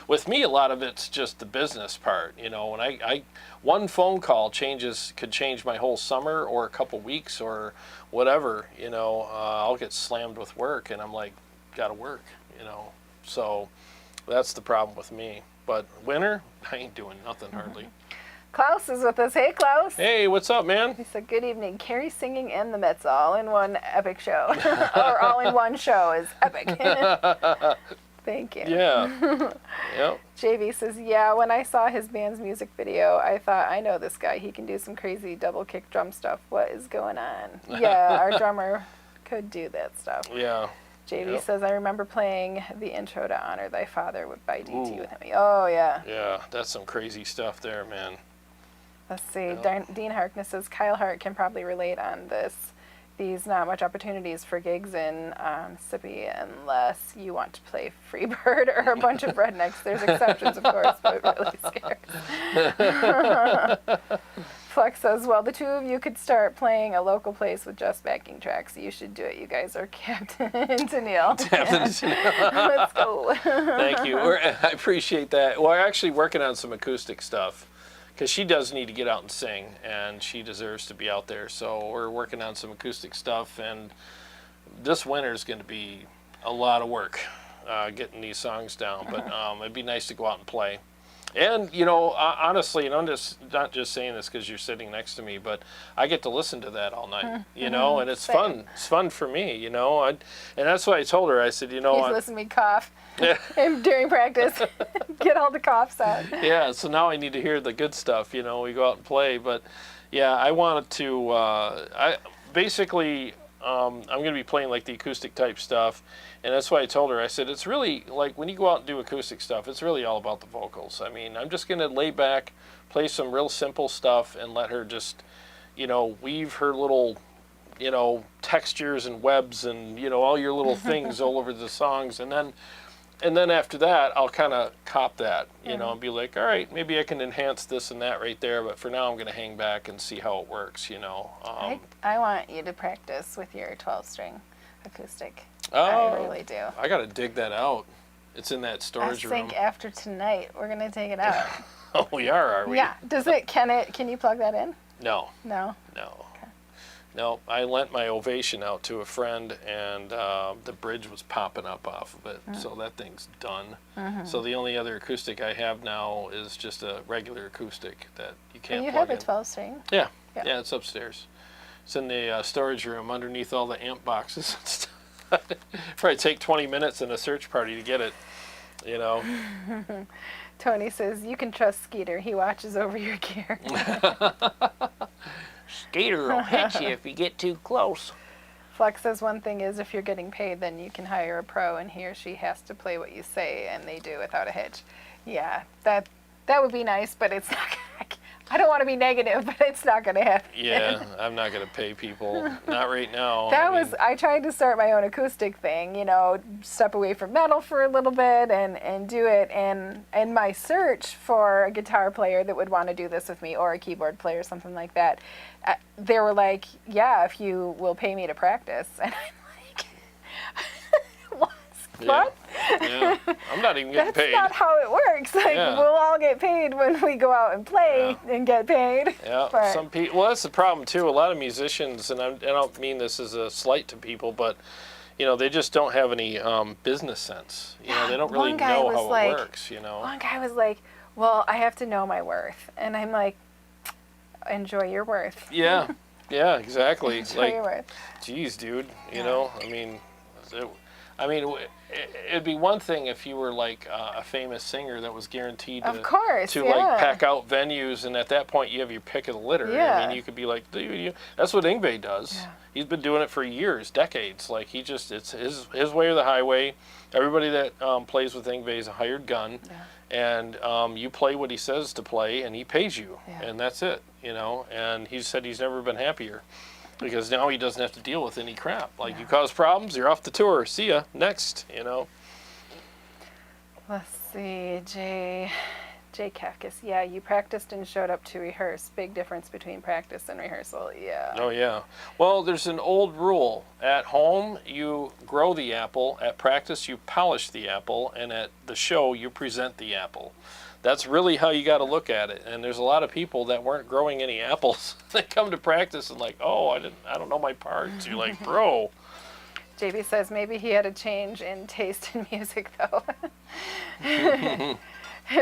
With me, a lot of it's just the business part. When I one phone call could change my whole summer or a couple weeks or whatever. I'll get slammed with work, and I'm like, gotta work, so that's the problem with me. But winter, I ain't doing nothing hardly. Klaus is with us. Hey, Klaus. Hey, what's up, man? He said, good evening. Kari singing and the Mezza all in one epic show. Or all in one show is epic. Thank you. Yeah. Yep. JV says, yeah, when I saw his band's music video, I thought, I know this guy. He can do some crazy double kick drum stuff. What is going on? Yeah, our drummer could do that stuff. Yeah. JV says, I remember playing the intro to Honor Thy Father by DT with him. Oh, yeah. Yeah, that's some crazy stuff there, man. Let's see. Dean Harkness says, Kyle Hart can probably relate on this. These not much opportunities for gigs in Mississippi unless you want to play Freebird or a bunch of rednecks. There's exceptions, of course, but it really scares. Flex says, well, the two of you could start playing a local place with just backing tracks. You should do it. You guys are Captain Tennille. Captain Tennille. Let's go. Thank you. I appreciate that. We're actually working on some acoustic stuff because she does need to get out and sing, and she deserves to be out there. So we're working on some acoustic stuff, and this winter is going to be a lot of work getting these songs down. But it'd be nice to go out and play. And, you know, honestly, and I'm just not just saying this because you're sitting next to me, but I get to listen to that all night, you know, and it's fun. It's fun for me, you know. And that's what I told her. I said, you know, he's listening to me cough during practice. Get all the coughs out. Yeah, so now I need to hear the good stuff, you know. We go out and play. But, yeah, I wanted to, I'm going to be playing, like, the acoustic type stuff. And that's why I told her, I said, it's really, like, when you go out and do acoustic stuff, it's really all about the vocals. I mean, I'm just going to lay back, play some real simple stuff, and let her just, you know, weave her little, you know, textures and webs and, you know, all your little things all over the songs. And then after that, I'll kind of cop that, you know, and be like, all right, maybe I can enhance this and that right there. But for now, I'm going to hang back and see how it works, you know. I want you to practice with your 12-string acoustic. Oh, I really do. I got to dig that out. It's in that storage room. I think after tonight, we're going to take it out. Oh, we are we? Yeah. Can you plug that in? No. No? No. Okay. No, I lent my Ovation out to a friend, and the bridge was popping up off of it, so that thing's done. So the only other acoustic I have now is just a regular acoustic that you can't plug in. You have a 12-string? Yeah. Yeah, it's upstairs. It's in the storage room underneath all the amp boxes and stuff. Probably take 20 minutes in a search party to get it, you know. Tony says, you can trust Skeeter. He watches over your gear. Skeeter will hit you if you get too close. Flex says, one thing is if you're getting paid, then you can hire a pro, and he or she has to play what you say, and they do without a hitch. Yeah, that would be nice, but it's not going to... I don't want to be negative, but it's not going to happen. Yeah, I'm not going to pay people. Not right now. I tried to start my own acoustic thing, you know, step away from metal for a little bit and do it. And my search for a guitar player that would want to do this with me, or a keyboard player, something like that, they were like, yeah, if you will pay me to practice. And I'm like, what? Yeah. I'm not even getting paid. That's not how it works. Like, we'll all get paid when we go out and play and get paid. Yeah, but some people. Well, that's the problem too. A lot of musicians, and I don't mean this as a slight to people, but you know, they just don't have any business sense. You know, they don't really know how it works. You know, one guy was like, "Well, I have to know my worth," and I'm like, "Enjoy your worth." Yeah, yeah, exactly. Enjoy your worth. Geez, dude. You know, I mean, it'd be one thing if you were like a famous singer that was guaranteed to like pack out venues, and at that point you have your pick of the litter. Yeah. I mean, you could be like, dude, that's what Yngwie does. Yeah. He's been doing it for years, decades. Like it's his way or the highway. Everybody that plays with Yngwie is a hired gun, and you play what he says to play, and he pays you, and that's it. You know, and he said he's never been happier. Because now he doesn't have to deal with any crap. Like, you cause problems, you're off the tour. See ya. Next, you know. Let's see. Jay Kakis. Yeah, you practiced and showed up to rehearse. Big difference between practice and rehearsal. Yeah. Oh, yeah. Well, there's an old rule. At home, you grow the apple. At practice, you polish the apple. And at the show, you present the apple. That's really how you got to look at it. And there's a lot of people that weren't growing any apples. They come to practice and like, oh, I don't know my parts. You're like, bro. JB says maybe he had a change in taste in music though.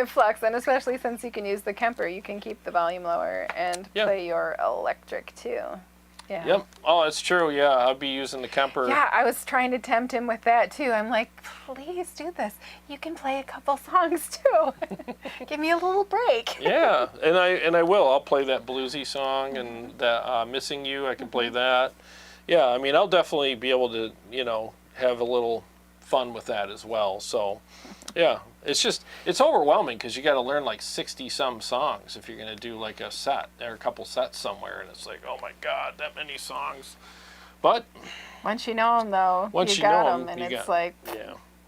Flux, and especially since you can use the Kemper, you can keep the volume lower and play your electric too. Yeah. Yep. Oh, that's true. Yeah, I'll be using the Kemper. Yeah, I was trying to tempt him with that too. I'm like, please do this. You can play a couple songs too. Give me a little break. Yeah, and I will. I'll play that bluesy song and that Missing You. I can play that. Yeah, I mean, I'll definitely be able to, have a little fun with that as well. So, yeah, it's overwhelming because you got to learn like 60-some songs if you're going to do like a set or a couple sets somewhere, and it's like, oh my God, that many songs. But once you know them, though, you got them, and it's like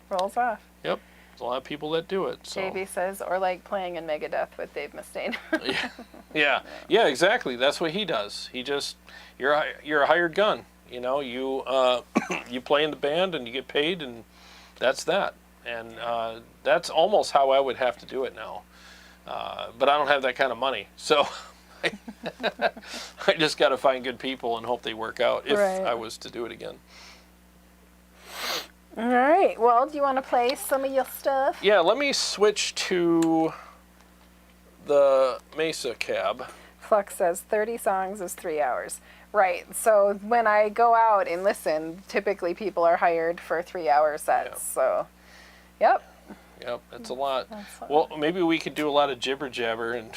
rolls off. Yep, there's a lot of people that do it. So. JB says, or like playing in Megadeth with Dave Mustaine. yeah, exactly. That's what he does. You're a hired gun. You you play in the band and you get paid, and that's that. And that's almost how I would have to do it now. But I don't have that kind of money, so I just got to find good people and hope they work out if I was to do it again. All right. Well, do you want to play some of your stuff? Yeah, let me switch to the Mesa cab. Flux says 30 songs is 3 hours. Right. So when I go out and listen, typically people are hired for 3-hour sets. Yeah. So, yep. Yep, that's a lot. Well, maybe we could do a lot of jibber jabber and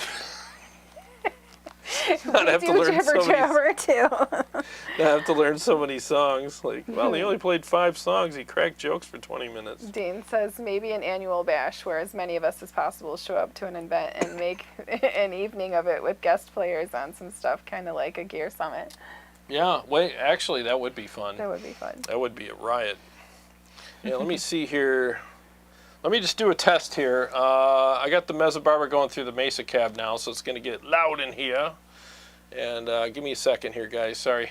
not have to learn jibber jabber too. Not have to learn so many songs. Like, well, he only played 5 songs. He cracked jokes for 20 minutes. Dean says maybe an annual bash where as many of us as possible show up to an event and make an evening of it with guest players on some stuff, kind of like a Gear Summit. Yeah, wait, actually, that would be fun. That would be fun. That would be a riot. Yeah, let me see here. Let me just do a test here. I got the Mezzabarba going through the Mesa cab now, so it's going to get loud in here. And give me a second here, guys. Sorry.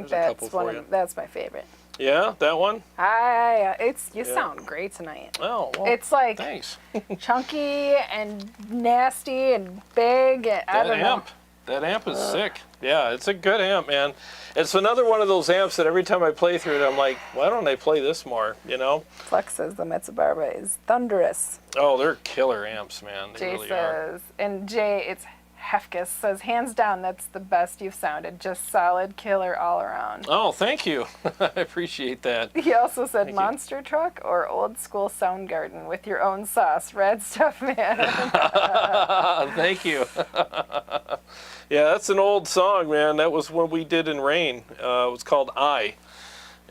think that's that's my favorite. Yeah, that one? You sound great tonight. Oh, well, it's like thanks. chunky and nasty and big. And I don't know. That amp is sick. Yeah, it's a good amp, man. It's another one of those amps that every time I play through it, I'm like, why don't I play this more, you know? Flex says the Mezzabarba is thunderous. Oh, they're killer amps, man. They Jay really says, and Jay, it's Hefkus, says, hands down, that's the best you've sounded. Just solid killer all around. Oh, thank you. I appreciate that. He also said monster truck or old school Soundgarden with your own sauce. Rad stuff, man. Thank you. Yeah, that's an old song, man. That was what we did in Rain. It was called I.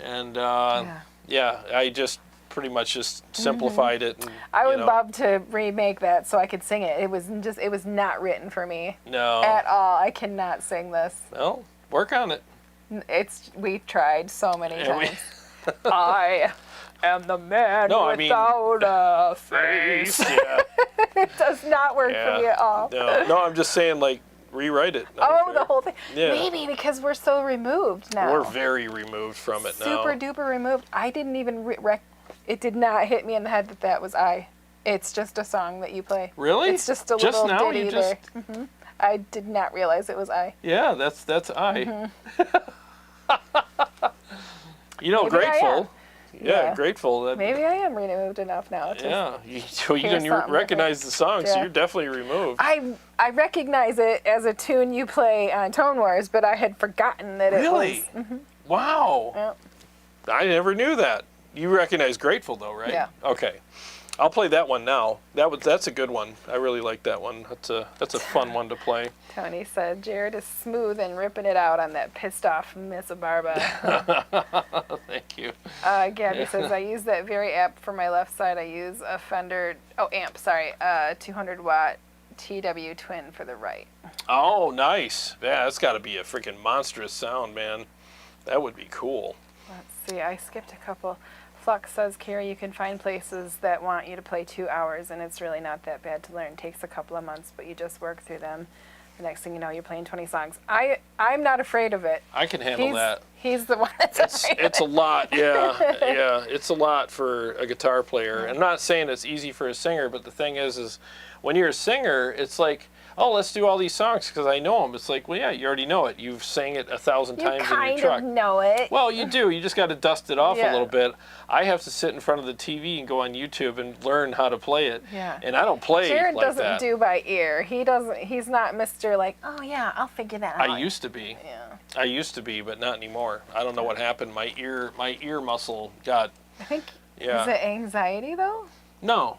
And yeah, I just pretty much just simplified it. And, I would love to remake that so I could sing it. It was not written for me. No. At all. I cannot sing this. Well, work on it. We tried so many times. I am the man without a face. Yeah. It does not work for me at all. No, I'm just saying, like, rewrite it. The whole thing. Yeah. Maybe because we're so removed now. We're very removed from it now. Super duper removed. I didn't even it did not hit me in the head that was I. It's just a song that you play. Really? It's just a little ditty there. Mm-hmm. I did not realize it was I. Yeah, that's I. Mm-hmm. You know, Maybe Grateful. Yeah, Grateful. Maybe I am removed enough now. You can recognize the song, so you're definitely removed. I recognize it as a tune you play on Tone Wars, but I had forgotten that it was. Really? Mm-hmm. Wow. Yep. I never knew that. You recognize Grateful, though, right? Yeah. Okay. I'll play that one now. That's a good one. I really like that one. That's a fun one to play. Tony said Jarrod is smooth and ripping it out on that pissed off Mezzabarba. Thank you. Gabby says I use that very app for my left side. I use a Fender 200 watt TW twin for the right. Oh, nice. Yeah, that's got to be a freaking monstrous sound, man. That would be cool. Let's see. I skipped a couple. Flux says, Kari, you can find places that want you to play 2 hours, and it's really not that bad to learn. It takes a couple of months, but you just work through them. The next thing you know, you're playing 20 songs. I'm not afraid of it. I can handle that. He's the one that's afraid It's a lot, yeah. Yeah, it's a lot for a guitar player. I'm not saying it's easy for a singer, but the thing is when you're a singer, it's like, oh, let's do all these songs because I know them. It's like, well, yeah, you already know it. You've sang it 1,000 times in your truck. You kind of know it. Well, you do. You just got to dust it off a little bit. I have to sit in front of the TV and go on YouTube and learn how to play it. Yeah. And I don't play Jarrod like that. doesn't do by ear. He's not Mr. like, oh, yeah, I'll figure that out. I used to be. Yeah. I used to be, but not anymore. I don't know what happened. My ear muscle got... I think... Yeah. Is it anxiety, though? No.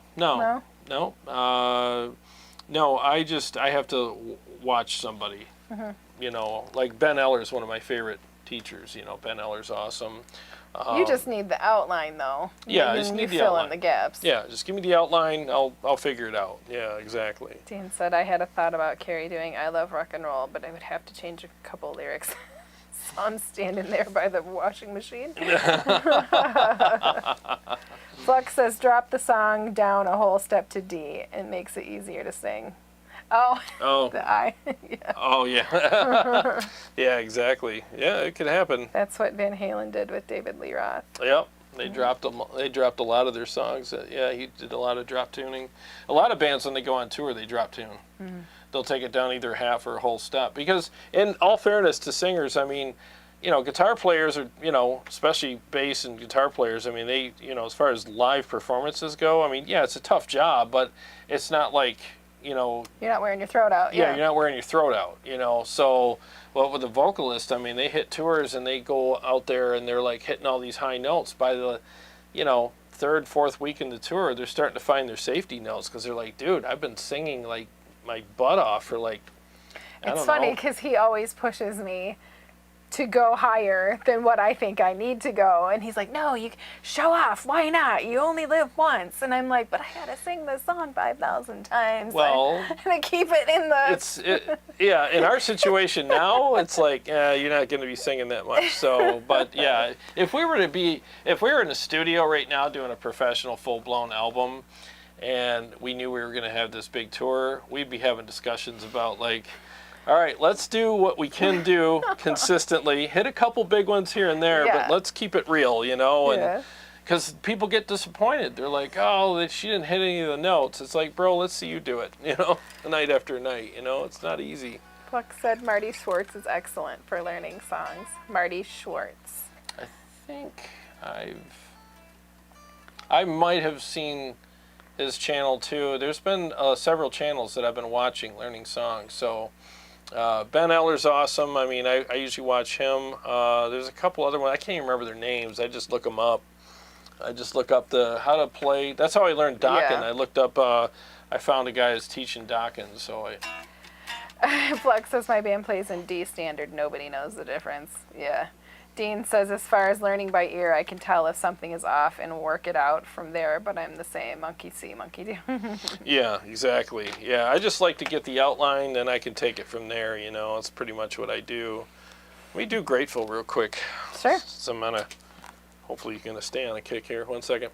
No, I have to watch somebody. Mm-hmm. You know, like Ben Eller's one of my favorite teachers. You know, Ben Eller's awesome. You just need the outline, though. Yeah, I just need the outline. Fill in the gaps. Yeah, just give me the outline. I'll figure it out. Yeah, exactly. Dean said, I had a thought about Kari doing I Love Rock and Roll, but I would have to change a couple lyrics. So I'm standing there by the washing machine. Flux says, drop the song down a whole step to D. It makes it easier to sing. Oh. The I. Yeah. Oh, yeah. Yeah, exactly. Yeah, it could happen. That's what Van Halen did with David Lee Roth. Yep. They dropped a lot of their songs. Yeah, he did a lot of drop tuning. A lot of bands, when they go on tour, they drop tune. Mm-hmm. They'll take it down either half or a whole step. Because, in all fairness to singers, I mean, you know, guitar players are, you know, especially bass and guitar players, I mean, they, you know, as far as live performances go, I mean, yeah, it's a tough job, but it's not like, you know... You're not wearing your throat out. Yeah, you're not wearing your throat out, you know. So, well, with a vocalist, I mean, they hit tours and they go out there and they're, like, hitting all these high notes. By the, you know, 3rd, 4th week in the tour, they're starting to find their safety notes because they're like, dude, I've been singing, like, my butt off for, like, It's funny because he always pushes me to go higher than what I think I need to go. And he's like, no, you show off. Why not? You only live once. And I'm like, but I gotta sing this song 5,000 times. Well, and I keep it in the... Yeah, in our situation now, it's like, you're not going to be singing that much. So, but yeah, if we were in a studio right now doing a professional full-blown album, and we knew we were going to have this big tour, we'd be having discussions about, like, All right, let's do what we can do consistently. Hit a couple big ones here and there, but let's keep it real, you know? And because people get disappointed. They're like, oh, she didn't hit any of the notes. It's like, bro, let's see you do it, you know, night after night, you know? It's not easy. Pluck said Marty Schwartz is excellent for learning songs. Marty Schwartz. I think I might have seen his channel too. There's been several channels that I've been watching learning songs. So Ben Eller's awesome. I mean, I usually watch him. There's a couple other ones. I can't even remember their names. I just look them up. I just look up how to play. That's how I learned Dokken. I looked up, I found a guy who's teaching Dokken. So Flex says my band plays in D standard. Nobody knows the difference. Yeah. Dean says, as far as learning by ear, I can tell if something is off and work it out from there, but I'm the same. Monkey see, monkey do. Yeah, exactly. Yeah, I just like to get the outline, then I can take it from there, you know. That's pretty much what I do. We do Grateful real quick. Sure. So I'm gonna, hopefully you're going to stay on a kick here. 1 second.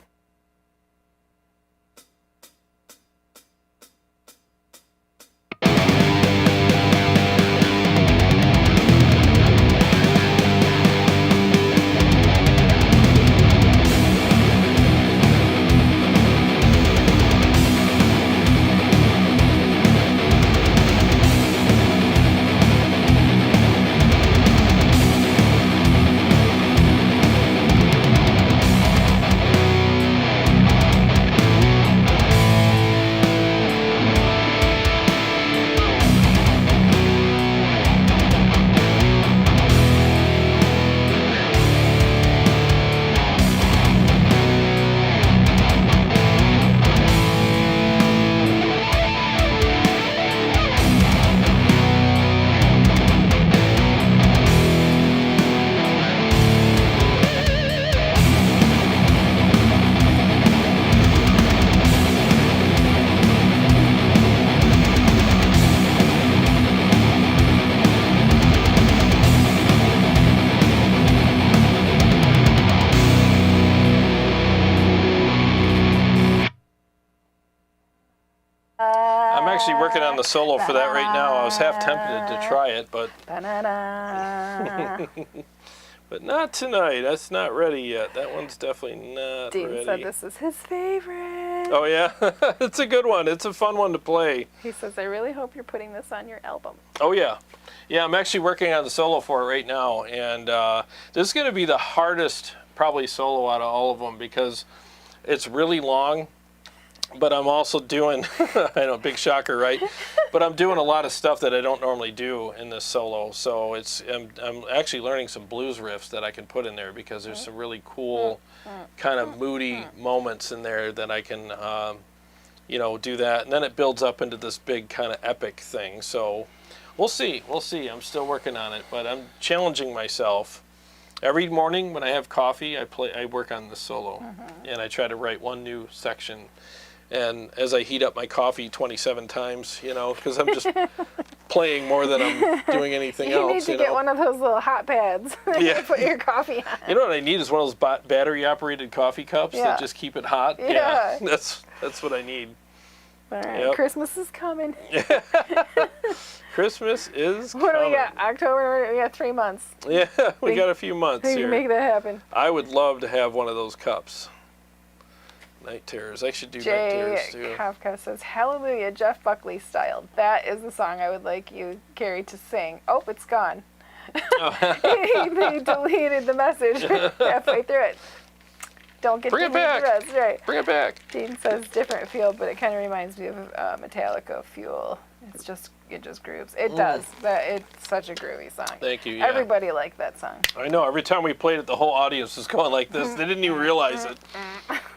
Actually working on the solo for that right now. I was half tempted to try it, but but not tonight. That's not ready yet. That one's definitely not ready. Dean said this is his favorite. Oh yeah, it's a good one. It's a fun one to play. He says, I really hope you're putting this on your album. Oh yeah, yeah. I'm actually working on the solo for it right now, and this is going to be the hardest probably solo out of all of them because it's really long. But I'm also doing, I know, big shocker, right? But I'm doing a lot of stuff that I don't normally do in this solo. So I'm actually learning some blues riffs that I can put in there because there's some really cool kind of moody moments in there that I can, you know, do that. And then it builds up into this big kind of epic thing. So we'll see. We'll see. I'm still working on it, but I'm challenging myself. Every morning when I have coffee, I work on the solo, and I try to write one new section. And as I heat up my coffee 27 times, you know, because I'm just playing more than I'm doing anything else. You need to get one of those little hot pads to put your coffee on. You know what I need is one of those battery-operated coffee cups that just keep it hot. Yeah. That's what I need. All right, Christmas is coming. Christmas is coming. What do we got? October? We got 3 months. Yeah, we got a few months here. You make that happen. I would love to have one of those cups. Night Terrors. I should do Night Terrors too. Kafka says, Hallelujah, Jeff Buckley style. That is the song I would like you, Kari, to sing. Oh, it's gone. He deleted the message halfway through it. Don't get Bring it back. Rest, right. Bring it back. Dean says, different feel, but it kind of reminds me of Metallica Fuel. It just grooves. It does. It's such a groovy song. Thank you. Yeah. Everybody liked that song. I know. Every time we played it, the whole audience was going like this. They didn't even realize it.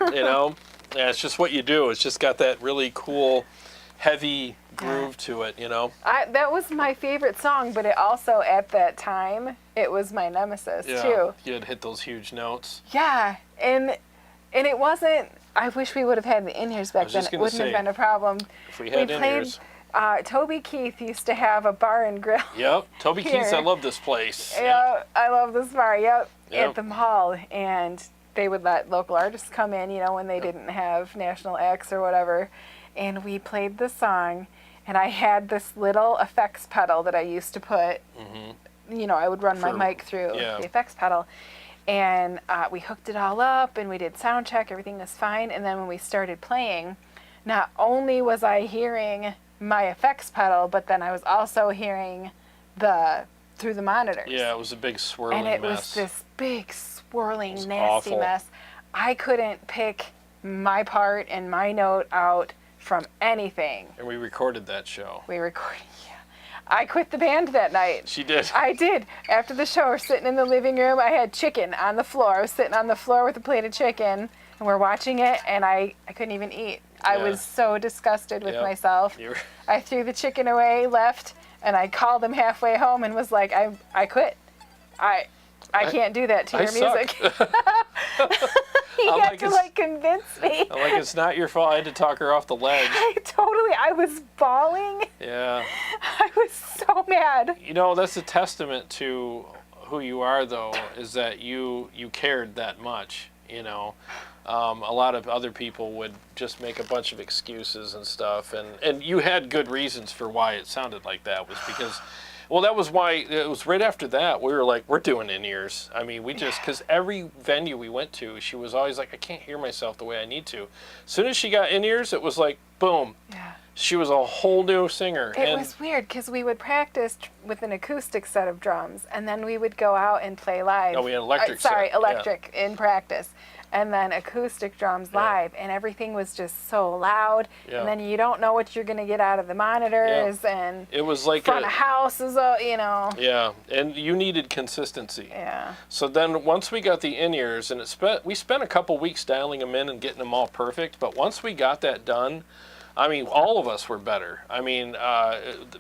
You know? Yeah, it's just what you do. It's just got that really cool, heavy groove to it, you know? That was my favorite song, but it also, at that time, it was my nemesis, too. You had hit those huge notes. Yeah. And it wasn't... I wish we would have had the in-ears back then. It wouldn't have been a problem. If we had in-ears... Toby Keith used to have a bar and grill. Yep, Toby Keith, I love this place. Yeah, I love this bar, at the mall. And they would let local artists come in, you know, when they didn't have national acts or whatever. And we played the song, And I had this little effects pedal that I used to put, you know, I would run my mic through the effects pedal. And we hooked it all up, and we did sound check. Everything was fine. And then when we started playing, not only was I hearing my effects pedal, but then I was also hearing through the monitors. Yeah, it was a big swirling mess. And it was this big swirling, nasty mess. I couldn't pick my part and my note out from anything. And we recorded that show. I quit the band that night. She did. I did. After the show, we're sitting in the living room. I had chicken on the floor. I was sitting on the floor with a plate of chicken, and we're watching it, and I couldn't even eat. I was so disgusted with myself. I threw the chicken away, left, and I called him halfway home and was like, I quit. I can't do that to your music. He had to convince me. I'm like, it's not your fault. I had to talk her off the ledge. I was bawling. Yeah. I was so mad. You know, that's a testament to who you are, though, is that you cared that much, you know. A lot of other people would just make a bunch of excuses and stuff, and you had good reasons for why it sounded like that. Was because, well, that was why it was right after that we were like, we're doing in-ears. I mean, we just, because every venue we went to, she was always like, I can't hear myself the way I need to. As soon as she got in-ears, it was like, boom. Yeah. She was a whole new singer. It was weird because we would practice with an acoustic set of drums, and then we would go out and play live. No, we had electric. Electric in practice. And then acoustic drums live, and everything was just so loud. Yeah. And then you don't know what you're going to get out of the monitors, and it was like front of house is, you know. Yeah, and you needed consistency. Yeah. So then once we got the in-ears, and we spent a couple weeks dialing them in and getting them all perfect, but once we got that done, I mean, all of us were better. I mean,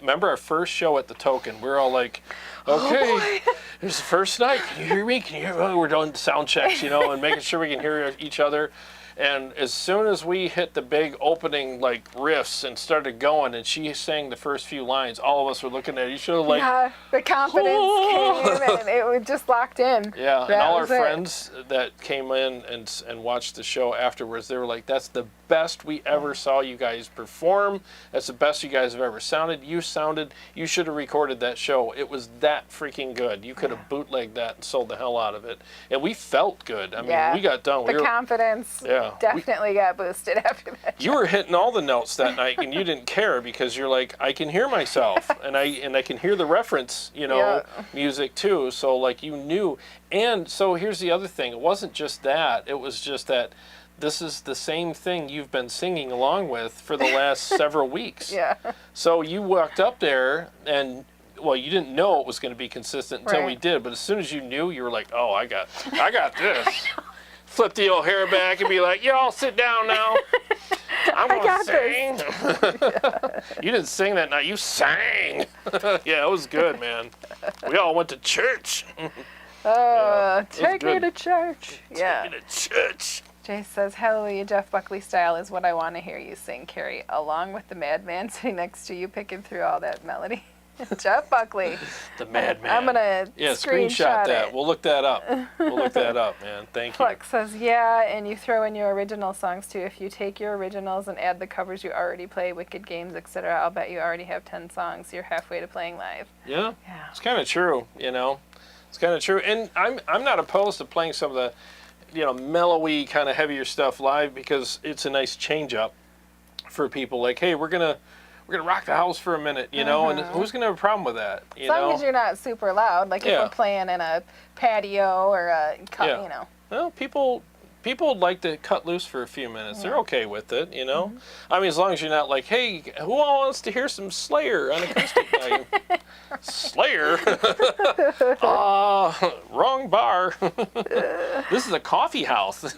remember our first show at the Token? We were all like, okay, it's the first night. Can you hear me? Can you hear me? Oh, we're doing sound checks, you know, and making sure we can hear each other. And as soon as we hit the big opening, like, riffs and started going, and she sang the first few lines, all of us were looking at each other like... Yeah, the confidence came, and it was just locked in. Yeah, and all our friends that came in and watched the show afterwards, they were like, that's the best we ever saw you guys perform. That's the best you guys have ever sounded. You should have recorded that show. It was that freaking good. You could have bootlegged that and sold the hell out of it. And we felt good. I mean, we got done. The confidence definitely got boosted after that. You were hitting all the notes that night, and you didn't care because you're like, I can hear myself, and I can hear the reference, you know, music too. So like you knew. And so here's the other thing. It wasn't just that. It was just that this is the same thing you've been singing along with for the last several weeks. Yeah. So you walked up there and, well, you didn't know it was going to be consistent until we did, but as soon as you knew, you were like, oh, I got this. Flip the old hair back and be like, y'all sit down now. I'm going to sing. You didn't sing that night. You sang. Yeah, it was good, man. We all went to church. Take me to church. Take me to church. Jay says, hallelujah, Jeff Buckley style is what I want to hear you sing, Kari, along with the madman sitting next to you picking through all that melody. Jeff Buckley. The madman. I'm going to screenshot that. We'll look that up. We'll look that up, man. Thank you. Flex says, yeah, and you throw in your original songs, too. If you take your originals and add the covers you already play, Wicked Games, etc., I'll bet you already have 10 songs. You're halfway to playing live. Yeah. It's kind of true, you know. It's kind of true. And I'm not opposed to playing some of the, you know, mellowy, kind of heavier stuff live because it's a nice change up for people. Like, hey, we're gonna rock the house for a minute, you know, and who's gonna have a problem with that? As long as you're not super loud, like if we're playing in a patio or a, you know. Well, people like to cut loose for a few minutes. They're okay with it, you know. I mean, as long as you're not like, hey, who wants to hear some Slayer on acoustic value? Slayer? Wrong bar. This is a coffee house.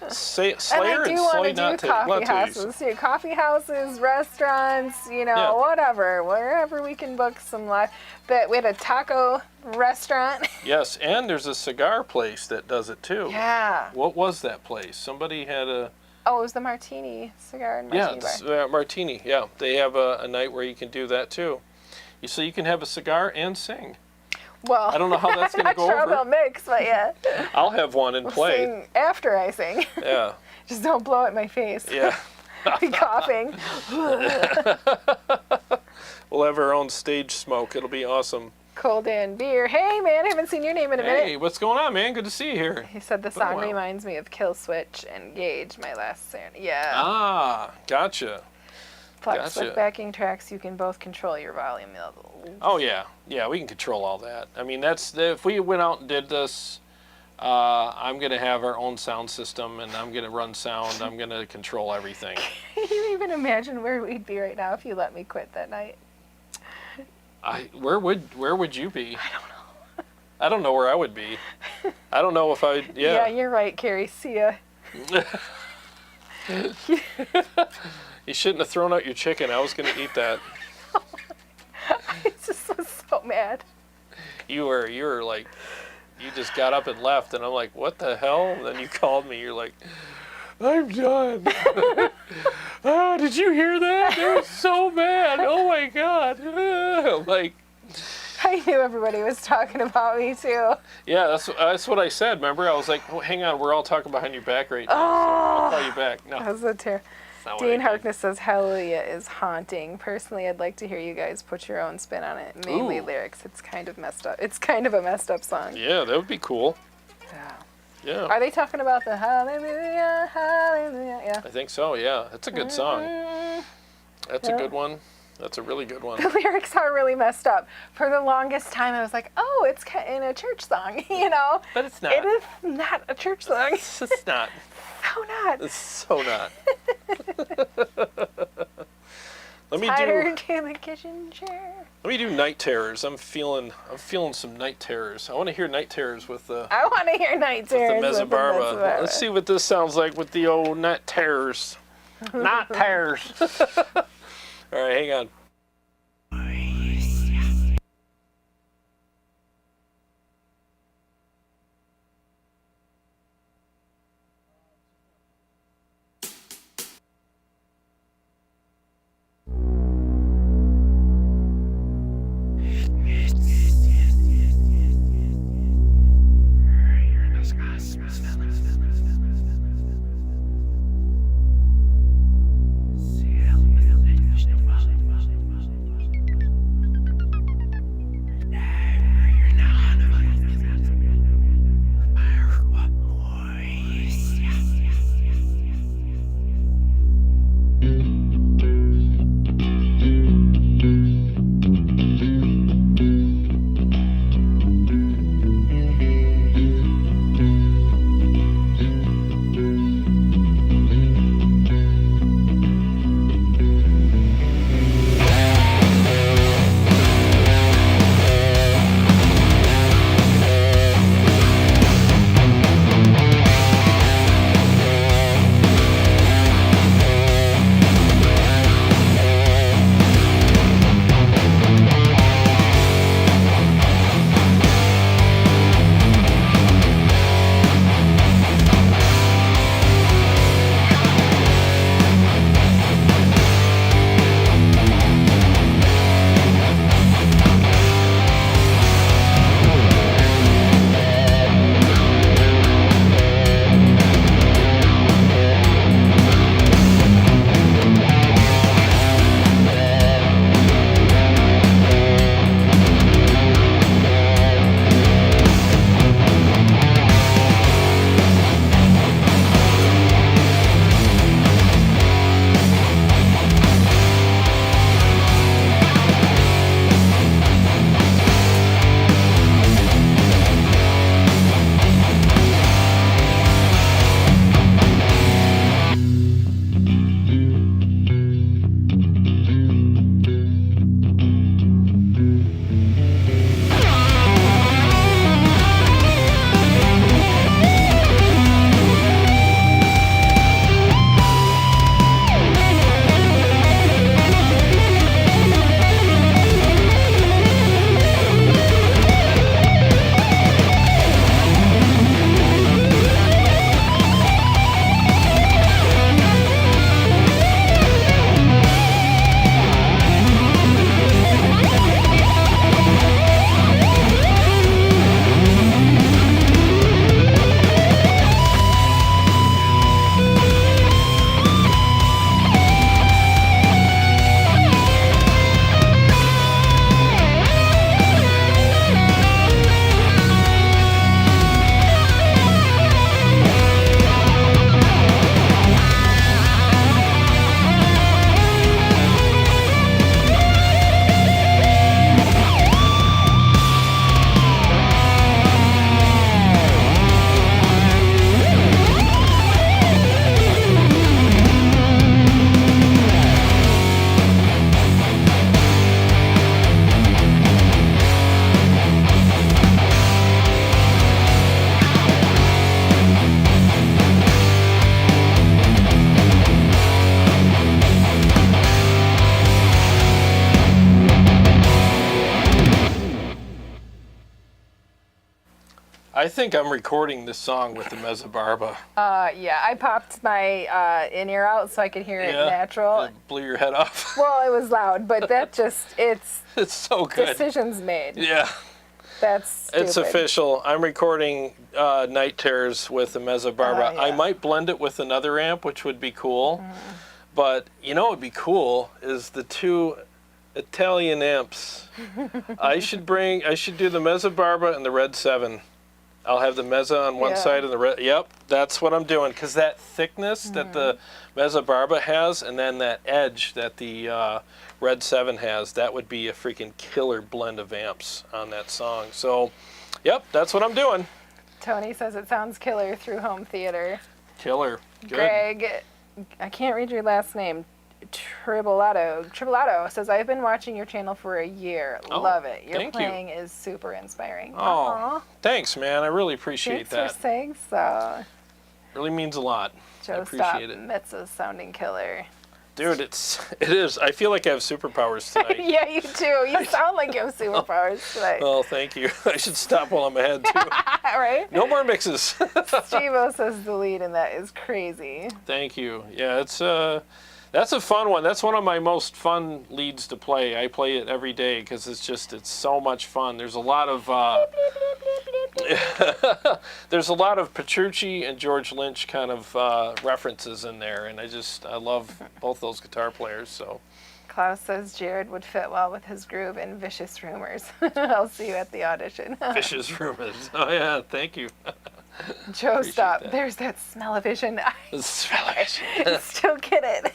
Slayer and Slade not to coffee houses. See, coffee houses, restaurants, you know, whatever, wherever we can book some live. But we had a taco restaurant. Yes, and there's a cigar place that does it too. Yeah. What was that place? Somebody had a... Oh, it was the Martini Cigar and Martini Bar. Martini, yeah. They have a night where you can do that too. So you can have a cigar and sing. Well, I don't know how that's going to go over. I'm not sure they'll mix, but yeah. I'll have one and play. Sing after I sing. Yeah. Just don't blow it in my face. Yeah. coughing. We'll have our own stage smoke. It'll be awesome. Cold and beer. Hey, man, I haven't seen your name in a minute. Hey, what's going on, man? Good to see you here. He said the song reminds me of Kill Switch and Gauge, my last song. Yeah. Ah, gotcha. Plus, with backing tracks, you can both control your volume level. Oh, yeah. Yeah, we can control all that. I mean, if we went out and did this, I'm going to have our own sound system, and I'm going to run sound. I'm going to control everything. Can you even imagine where we'd be right now if you let me quit that night? Where would you be? I don't know. I don't know where I would be. I don't know if I. Yeah, you're right, Kari. See ya. You shouldn't have thrown out your chicken. I was going to eat that. I just was so mad. You were like, you just got up and left, and I'm like, what the hell? And then you called me. You're like, I'm done. Did you hear that? It was so bad. Oh my God. I'm like, I knew everybody was talking about me too. Yeah, that's what I said. Remember, I was like, oh, hang on, we're all talking behind your back right now. So I'll call you back. No, that was a terrible. Dean Harkness says Hallelujah is haunting. Personally, I'd like to hear you guys put your own spin on it, mainly lyrics. It's kind of messed up. It's kind of a messed up song. Yeah, that would be cool. Yeah. Yeah. Are they talking about the Hallelujah, Hallelujah? Yeah. I think so. Yeah, that's a good song. That's a good one. That's a really good one. The lyrics are really messed up. For the longest time, I was like, oh, it's in a church song, you know? But it's not. It is not a church song. It's not. So not. It's so not. Let me Tired to the kitchen chair. Let me do Night Terrors. I'm feeling some Night Terrors. I want to hear Night Terrors with the. I want to hear Night Terrors with the Mezzabarba. Let's see what this sounds like with the old Night Terrors. Night Terrors. All right, hang on. I think I'm recording this song with the Mezzabarba. Yeah, I popped my in-ear out so I could hear it natural. It blew your head off. Well, it was loud, but that just, it's so good. Decisions made. Yeah. That's stupid. It's official. I'm recording Night Terrors with the Mezzabarba. I might blend it with another amp, which would be cool. But you know what would be cool is the two Italian amps. I should do the Mezzabarba and the Red 7. I'll have the Mezza on one side and the Red. Yep, that's what I'm doing. Because that thickness that the Mezzabarba has, and then that edge that the Red 7 has, that would be a freaking killer blend of amps on that song. So, yep, that's what I'm doing. Tony says it sounds killer through home theater. Killer. Good. Greg, I can't read your last name. Tribolato says, I've been watching your channel for a year. Love it. Your playing is super inspiring. Oh, thanks, man. I really appreciate that. Thanks for saying so. Really means a lot. Joe, I appreciate it. Metza's sounding killer. Dude, it is. I feel like I have superpowers tonight. Yeah, you do. You sound like you have superpowers tonight. Oh, thank you. I should stop while I'm ahead, too. Right? No more mixes. Steve-O says the lead in that is crazy. Thank you. Yeah, that's a fun one. That's one of my most fun leads to play. I play it every day because it's so much fun. There's a lot of Petrucci and George Lynch kind of references in there, and I love both those guitar players. So Klaus says Jarrod would fit well with his groove in Vicious Rumors. I'll see you at the audition. Vicious Rumors. Oh yeah, thank you. Joe, stop. There's that smell-o-vision. Still get it.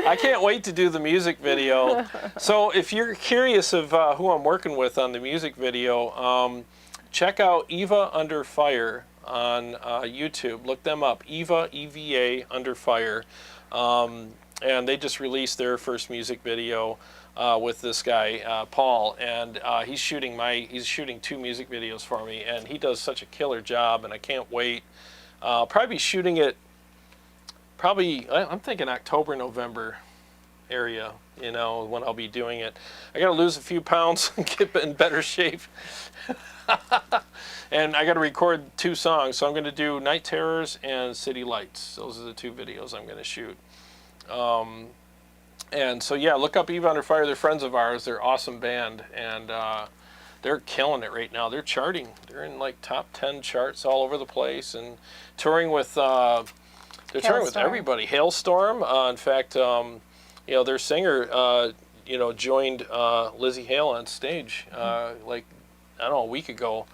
I can't wait to do the music video. So if you're curious of who I'm working with on the music video, check out Eva Under Fire on YouTube. Look them up. Eva, EVA, Under Fire. And they just released their first music video with this guy, Paul, and he's shooting 2 music videos for me, and he does such a killer job, and I can't wait. Probably be shooting it, I'm thinking October, November area, when I'll be doing it. I got to lose a few pounds and get in better shape. And I got to record 2 songs, so I'm going to do Night Terrors and City Lights. Those are the 2 videos I'm going to shoot. And so, yeah, look up Eva Under Fire. They're friends of ours. They're an awesome band, and they're killing it right now. They're charting. They're in, like, top 10 charts all over the place, and touring with, touring with everybody. Hailstorm. In fact, their singer, joined Lizzie Hale on stage, a week ago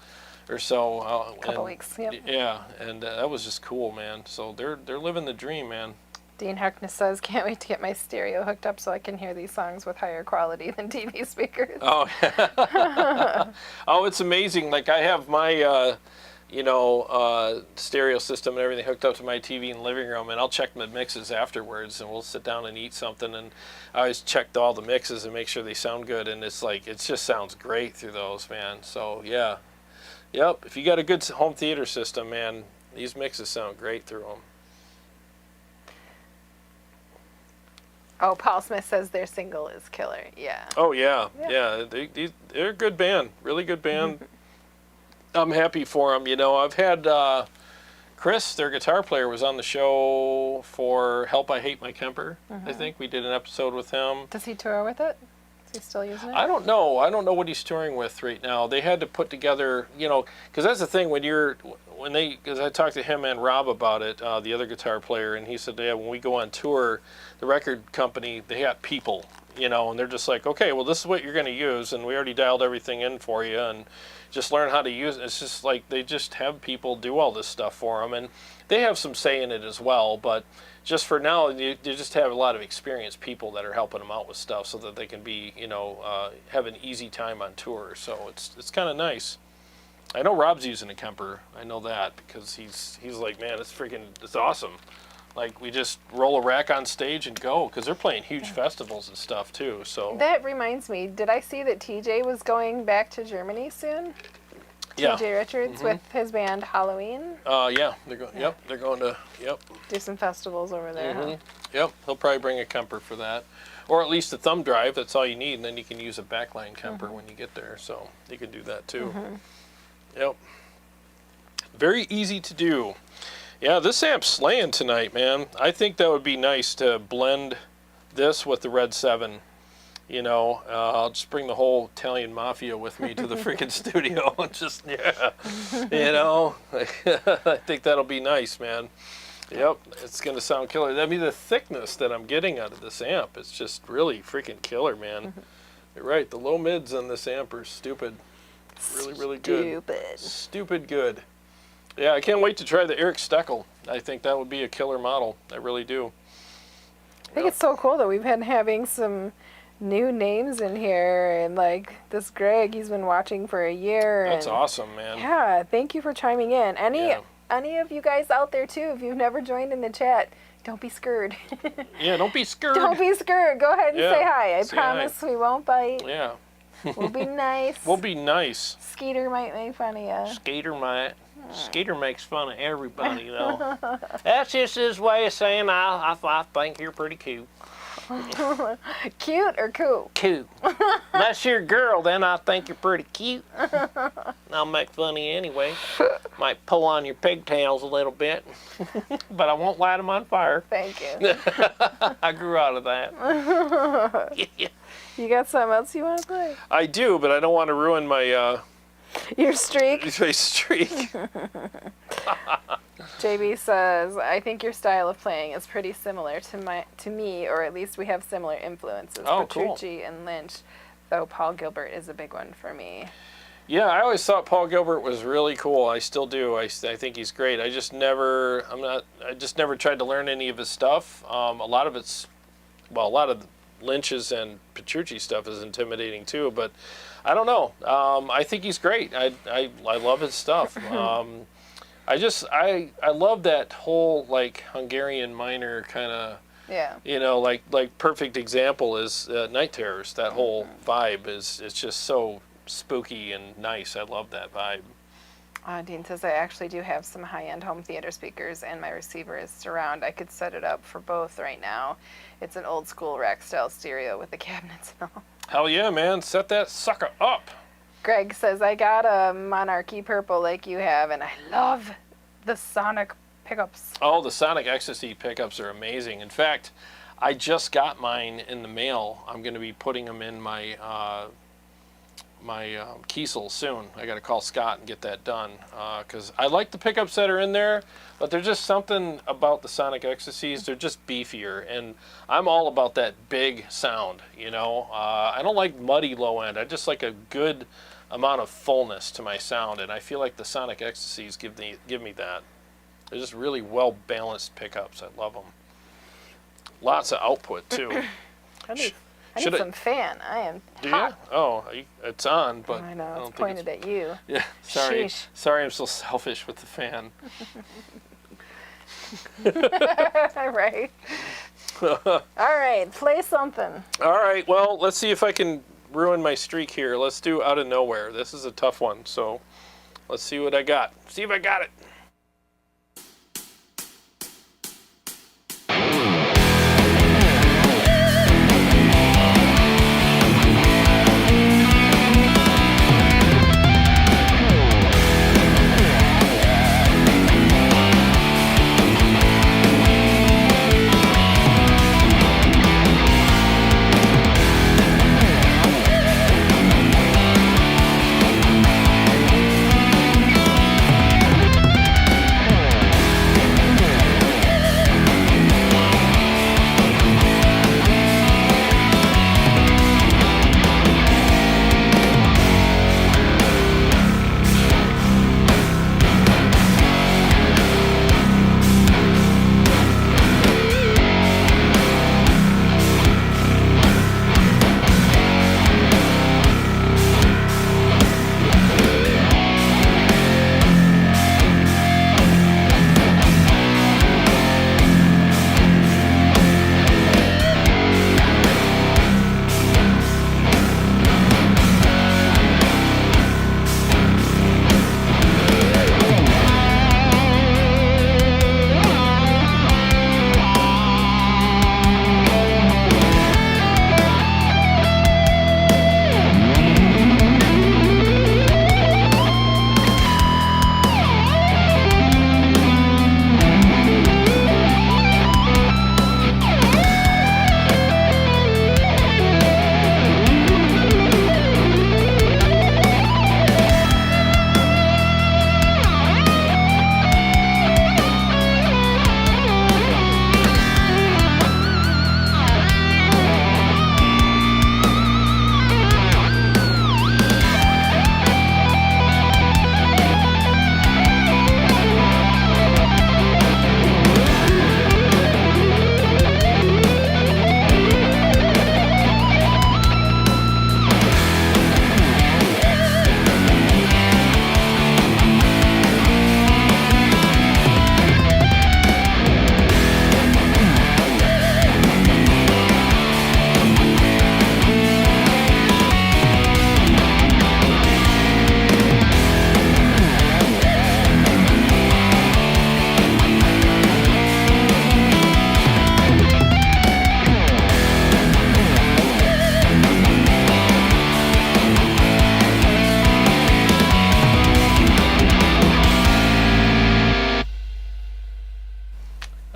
or so. A couple weeks, yep. Yeah, and that was just cool, man. So they're living the dream, man. Dean Harkness says, can't wait to get my stereo hooked up so I can hear these songs with higher quality than TV speakers. Oh, yeah. Oh, it's amazing. Like, I have my, stereo system and everything hooked up to my TV in the living room, and I'll check the mixes afterwards, and we'll sit down and eat something, and I always check all the mixes and make sure they sound good, and it's like, it just sounds great through those, man. So, yeah. Yep, if you got a good home theater system, man, these mixes sound great through them. Oh, Paul Smith says their single is killer. Yeah. Oh, yeah. Yeah. They're a good band. Really good band. I'm happy for them. I've had Chris, their guitar player, was on the show for Help I Hate My Kemper, I think. We did an episode with him. Does he tour with it? Is he still using it? I don't know. I don't know what he's touring with right now. They had to put together, because that's the thing because I talked to him and Rob about it, the other guitar player, and he said, yeah, when we go on tour, the record company, they got people, and they're just like, okay, well, this is what you're going to use, and we already dialed everything in for you, and just learn how to use it. It's just like they just have people do all this stuff for them, and they have some say in it as well, but just for now, you just have a lot of experienced people that are helping them out with stuff so that they can be, have an easy time on tour. So it's kind of nice. I know Rob's using a Kemper. I know that because he's like, man, it's awesome. Like, we just roll a rack on stage and go, because they're playing huge festivals and stuff too. So that reminds me, did I see that TJ was going back to Germany soon? TJ Richards with his band Halloween? Yeah, they're going. Yep, they're going to. Yep. Do some festivals over there. Huh? Yep, he'll probably bring a Kemper for that, or at least a thumb drive. That's all you need, and then you can use a backline Kemper when you get there. So you can do that too. Yep. very easy to do. Yeah, this amp's slaying tonight, man. I think that would be nice to blend this with the Red 7. You know, I'll just bring the whole Italian mafia with me to the freaking studio and just, yeah, you know, I think that'll be nice, man. Yep, it's going to sound killer. I mean, the thickness that I'm getting out of this amp is just really freaking killer, man. You're right, the low mids on this amp are stupid. Really, really good. Stupid good. Yeah, I can't wait to try the Eric Steckel. I think that would be a killer model. I really do. I think it's so cool that we've been having some new names in here, and like this Greg, he's been watching for a year. That's awesome, man. Yeah, thank you for chiming in. Any of you guys out there too, if you've never joined in the chat, don't be scared. Yeah, don't be scared. Don't be scared. Go ahead and say hi. I promise we won't bite. Yeah. We'll be nice. We'll be nice. Skeeter might make fun of you. Skeeter might. Skeeter makes fun of everybody, though. That's just his way of saying I think you're pretty cute. Cute or cool? Cute. Unless you're a girl, then I think you're pretty cute. I'll make fun of you anyway. Might pull on your pigtails a little bit, but I won't light them on fire. Thank you. I grew out of that. You got something else you want to play? I do, but I don't want to ruin my your streak. My streak. JB says, I think your style of playing is pretty similar to me, or at least we have similar influences. Oh, Petrucci cool. and Lynch, though Paul Gilbert is a big one for me. Yeah, I always thought Paul Gilbert was really cool. I still do. I think he's great. I just never tried to learn any of his stuff. A lot of Lynch's and Petrucci stuff is intimidating too, but I don't know. I think he's great. I love his stuff. I love that whole like Hungarian minor kind of, you know, like perfect example is Night Terrors. That whole vibe is just so spooky and nice. I love that vibe. Dean says, I actually do have some high-end home theater speakers, and my receiver is surround. I could set it up for both right now. It's an old school rack-style stereo with the cabinets and all. Hell yeah, man. Set that sucker up. Greg says, I got a Monarchy Purple like you have, and I love the Sonic pickups. Oh, the Sonic Ecstasy pickups are amazing. In fact, I just got mine in the mail. I'm going to be putting them in my Kiesel soon. I got to call Scott and get that done because I like the pickups that are in there, but there's just something about the Sonic Ecstasies. They're just beefier, and I'm all about that big sound, you know. I don't like muddy low end. I just like a good amount of fullness to my sound, and I feel like the Sonic Ecstasies give me that. They're just really well balanced pickups. I love them. Lots of output too. I need some fan. I am Do hot. you? Oh, it's on, but I know, I don't it's think pointed at you. Yeah, sorry. Sheesh. Sorry I'm so selfish with the fan. Right. All right, play something. All right, well, let's see if I can ruin my streak here. Let's do Out of Nowhere. This is a tough one, so let's see what I got. See if I got it.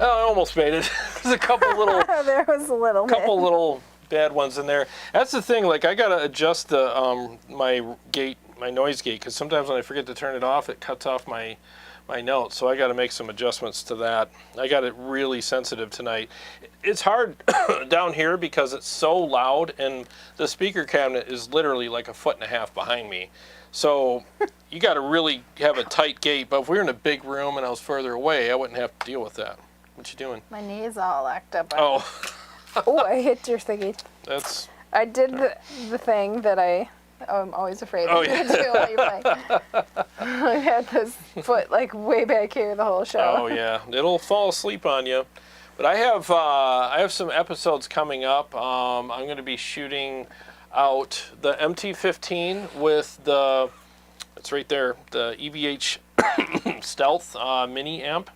Oh, I almost made it. There's a couple little... There was a little couple little bad ones in there. That's the thing, like I gotta adjust the my noise gate, because sometimes when I forget to turn it off, it cuts off my notes, so I got to make some adjustments to that. I got it really sensitive tonight. It's hard down here because it's so loud, and the speaker cabinet is literally like 1.5 feet behind me. So you got to really have a tight gate, but if we were in a big room and I was further away, I wouldn't have to deal with that. What you doing? My knee's all locked up. Oh. Oh, I hit your thingy. I did the thing that I'm always afraid of you do while you play. I had this foot like way back here the whole show. Oh yeah, it'll fall asleep on you. But I have some episodes coming up. I'm going to be shooting out the MT-15 with it's right there, the EVH Stealth mini amp,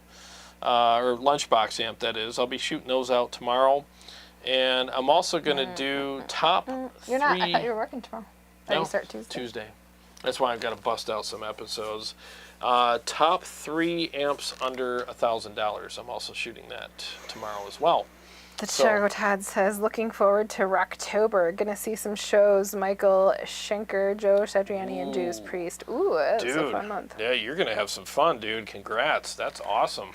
or lunchbox amp that is. I'll be shooting those out tomorrow. And I'm also going to do top 3... You're not, I thought you were working tomorrow. No, you start Tuesday? Tuesday. That's why I've got to bust out some episodes. Top 3 amps under $1,000. I'm also shooting that tomorrow as well. The Jarrod says, looking forward to Rocktober. Gonna see some shows. Michael Schenker, Joe Satriani, and Judas Priest. Ooh, that's a fun month. Yeah, you're gonna have some fun, dude. Congrats. That's awesome.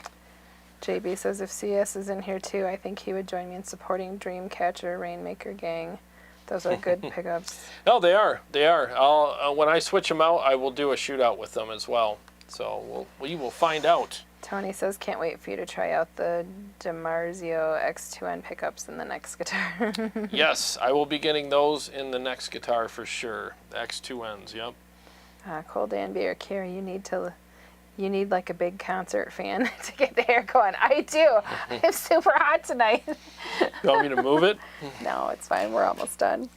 JB says, if CS is in here too, I think he would join me in supporting Dreamcatcher, Rainmaker Gang. Those are good pickups. No, they are. They are. I'll when I switch them out, I will do a shootout with them as well. So we will find out. Tony says, can't wait for you to try out the DiMarzio X2N pickups in the next guitar. Yes, I will be getting those in the next guitar for sure. The X2Ns, yep. Cold Danby or Kari, you need like a big concert fan to get the hair going. I do. It's super hot tonight. You want me to move it? No, it's fine. We're almost done.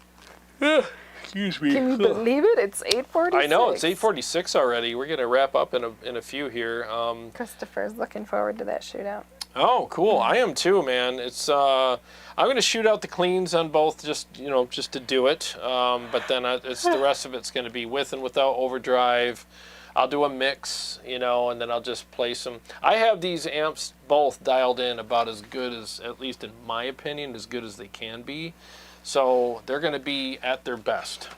Excuse me. Can you believe it? It's 8:46. I know, it's 8:46 already. We're going to wrap up in a few here. Christopher's looking forward to that shootout. Oh, cool. I am too, man. It's I'm going to shoot out the cleans on both just to do it. But then it's the rest of it's going to be with and without overdrive. I'll do a mix, and then I'll just play some. I have these amps both dialed in about as good as, at least in my opinion, as good as they can be. So they're going to be at their best,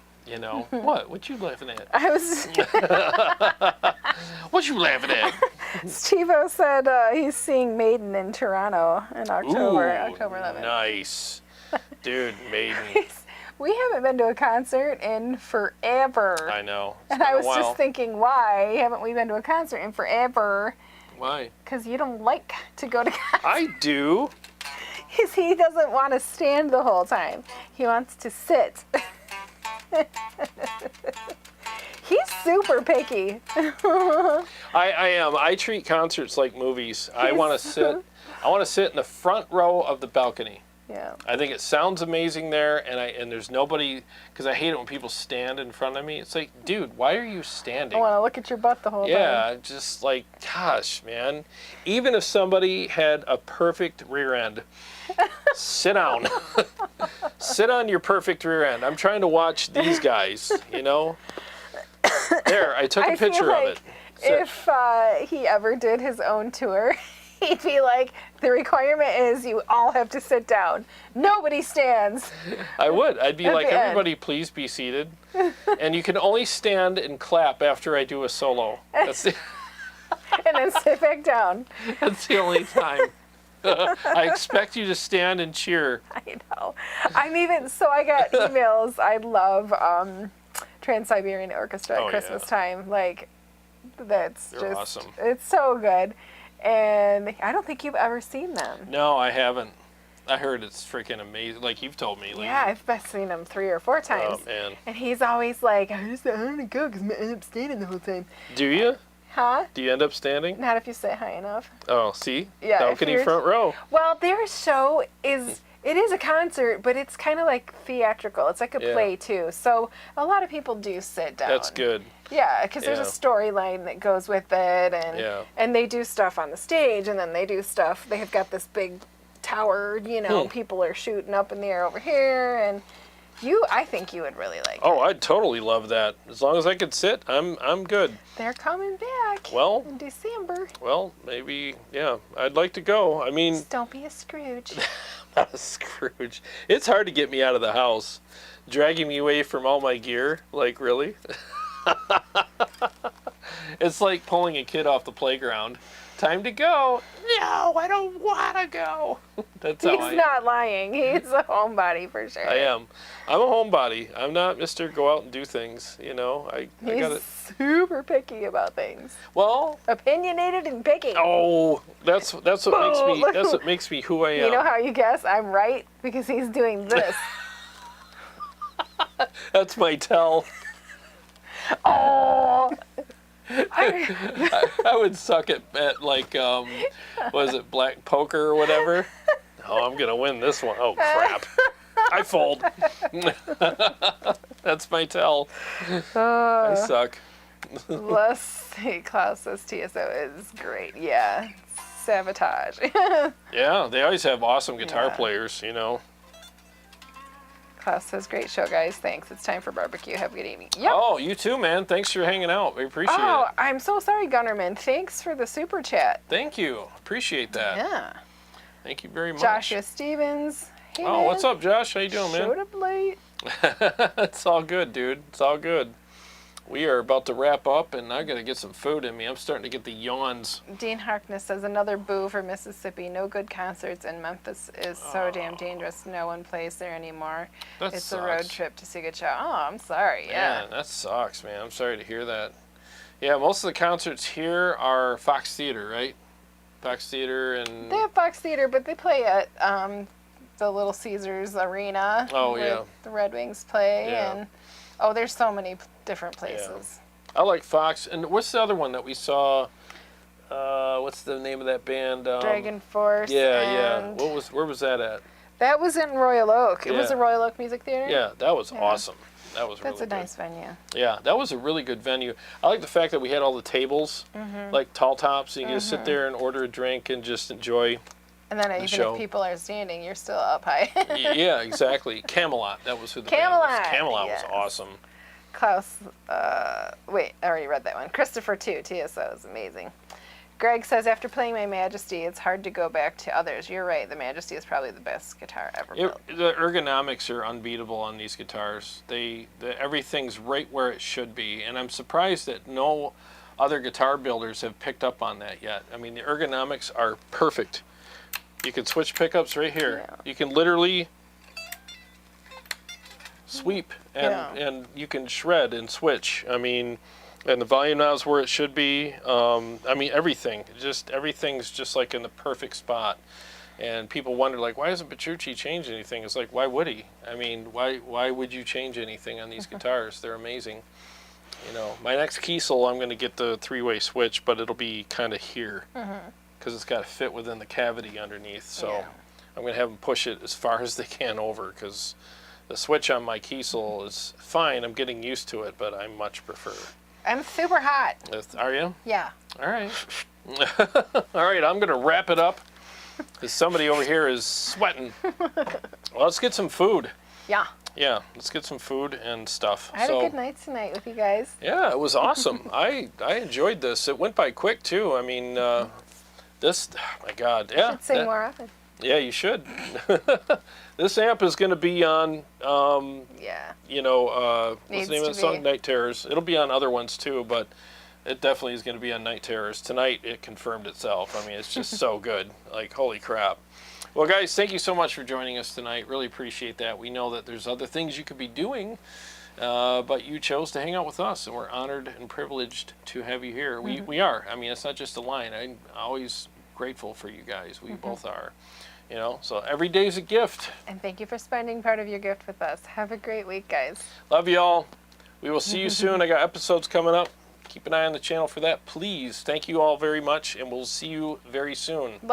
What? What you laughing at? I was... What you laughing at? Steve-O said he's seeing Maiden in Toronto in October, Ooh, October 11th. Nice. Dude, Maiden. We haven't been to a concert in forever. I know. And I was just thinking, why haven't we been to a concert in forever? Why? Because you don't like to go to concerts. I do. He doesn't want to stand the whole time. He wants to sit. He's super picky. I am. I treat concerts like movies. I want to sit in the front row of the balcony. Yeah. I think it sounds amazing there, and there's nobody, because I hate it when people stand in front of me. It's like, dude, why are you standing? I want to look at your butt the whole time. Yeah, just like, gosh, man. Even if somebody had a perfect rear end, sit down. Sit on your perfect rear end. I'm trying to watch these guys, There, I took a picture of it. If he ever did his own tour, he'd be like, the requirement is you all have to sit down. Nobody stands. I would. I'd be like, everybody please be seated. And you can only stand and clap after I do a solo. That's the and then sit back down. That's the only time. I expect you to stand and cheer. I know. I got emails. I love Trans-Siberian Orchestra at Christmas time. Like, They're awesome. It's so good. And I don't think you've ever seen them. No, I haven't. I heard it's freaking amazing. Like you've told me. Yeah, I've seen him 3 or 4 times. Oh, man. And he's always like, I want to go because I end up standing the whole time. Do you? Huh? Do you end up standing? Not if you sit high enough. Oh, see? Yeah. Balcony front row. Well, their show is... It is a concert, but it's kind of like theatrical. It's like a play, too. So a lot of people do sit down. That's good. Yeah, because there's a storyline that goes with it. And they do stuff on the stage, and then they do stuff. They have got this big tower, people are shooting up in the air over here. And I think you would really like it. Oh, I'd totally love that. As long as I could sit, I'm good. They're coming back. Well, in December. Well, maybe, yeah. I'd like to go. I mean, just don't be a Scrooge. Not a Scrooge. It's hard to get me out of the house, dragging me away from all my gear. Like, really? It's like pulling a kid off the playground. Time to go. No, I don't want to go. That's how I am. He's not lying. He's a homebody for sure. I am. I'm a homebody. I'm not Mr. Go out and do things. You know, I got it. Super picky about things. Well, opinionated and picky. Oh, that's what makes me who I am. You know how you guess I'm right because he's doing this. That's my tell. Oh. I would suck at like was it black poker or whatever? Oh, I'm gonna win this one. Oh crap! I fold. That's my tell. I suck. Let's see. Klaus says TSO is great. Yeah, sabotage. Yeah, they always have awesome guitar players. You know. Klaus says, great show, guys. Thanks. It's time for barbecue. Have a good evening. Yep. Oh, you too, man. Thanks for hanging out. We appreciate it. Oh, I'm so sorry, Gunnerman. Thanks for the super chat. Thank you. Appreciate that. Yeah. Thank you very much. Joshua Stevens. Hey, man. What's up, Josh? How you doing, man? Showed up late. It's all good, dude. It's all good. We are about to wrap up, and I got to get some food in me. I'm starting to get the yawns. Dean Harkness says, another boo for Mississippi. No good concerts, and Memphis is so damn dangerous. No one plays there anymore. It's sucks. A road trip to see a good show. Oh, I'm sorry. Yeah. Man, that sucks, man. I'm sorry to hear that. Yeah, most of the concerts here are Fox Theater, right? Fox Theater and... They have Fox Theater, but they play at the Little Caesars Arena. Oh, where the Red Wings play. Yeah. And there's so many different places. Yeah. I like Fox. And what's the other one that we saw? What's the name of that band? Dragon Force. Yeah. Where was that at? That was in Royal Oak. It was a Royal Oak Music Theater. Yeah, that was awesome. That was That's really a nice venue. Yeah, that was a really good venue. I like the fact that we had all the tables, like tall tops, so you can just sit there and order a drink and just enjoy. And then even if people are standing, you're still up high. Yeah, exactly. Camelot, that was who the band was. Camelot was awesome. Klaus, wait, I already read that one. Christopher, too. TSO is amazing. Greg says, after playing my Majesty, it's hard to go back to others. You're right. The Majesty is probably the best guitar ever built. The ergonomics are unbeatable on these guitars. Everything's right where it should be. And I'm surprised that no other guitar builders have picked up on that yet. I mean, the ergonomics are perfect. You can switch pickups right here. Yeah. You can literally sweep and you can shred and switch. I mean, and the volume knob is where it should be. I mean, everything's just like in the perfect spot. And people wonder, like, why hasn't Petrucci changed anything? It's like, why would he? I mean, why would you change anything on these guitars? They're amazing. You know, my next Kiesel, I'm going to get the three-way switch, but it'll be kind of here. Because it's got to fit within the cavity underneath. So I'm going to have them push it as far as they can over, because the switch on my Kiesel is fine. I'm getting used to it, but I much prefer. I'm super hot. Are you? Yeah. All right. All right, I'm going to wrap it up, because somebody over here is sweating. Well, let's get some food. Yeah. Yeah, let's get some food and stuff. I had a good night tonight with you guys. Yeah, it was awesome. I enjoyed this. It went by quick, too. I mean... This, oh my God, yeah. You should sing more often. Yeah, you should. This amp is going to be on, you know, what's the name of the song? Night Terrors. It'll be on other ones too, but it definitely is going to be on Night Terrors. Tonight, it confirmed itself. I mean, it's just so good. Like, holy crap. Well, guys, thank you so much for joining us tonight. Really appreciate that. We know that there's other things you could be doing, but you chose to hang out with us, and we're honored and privileged to have you here. We are. I mean, it's not just a line. I'm always grateful for you guys. We both are. You know, so every day's a gift. And thank you for spending part of your gift with us. Have a great week, guys. Love you all. We will see you soon. I got episodes coming up. Keep an eye on the channel for that, please. Thank you all very much, and we'll see you very soon. Like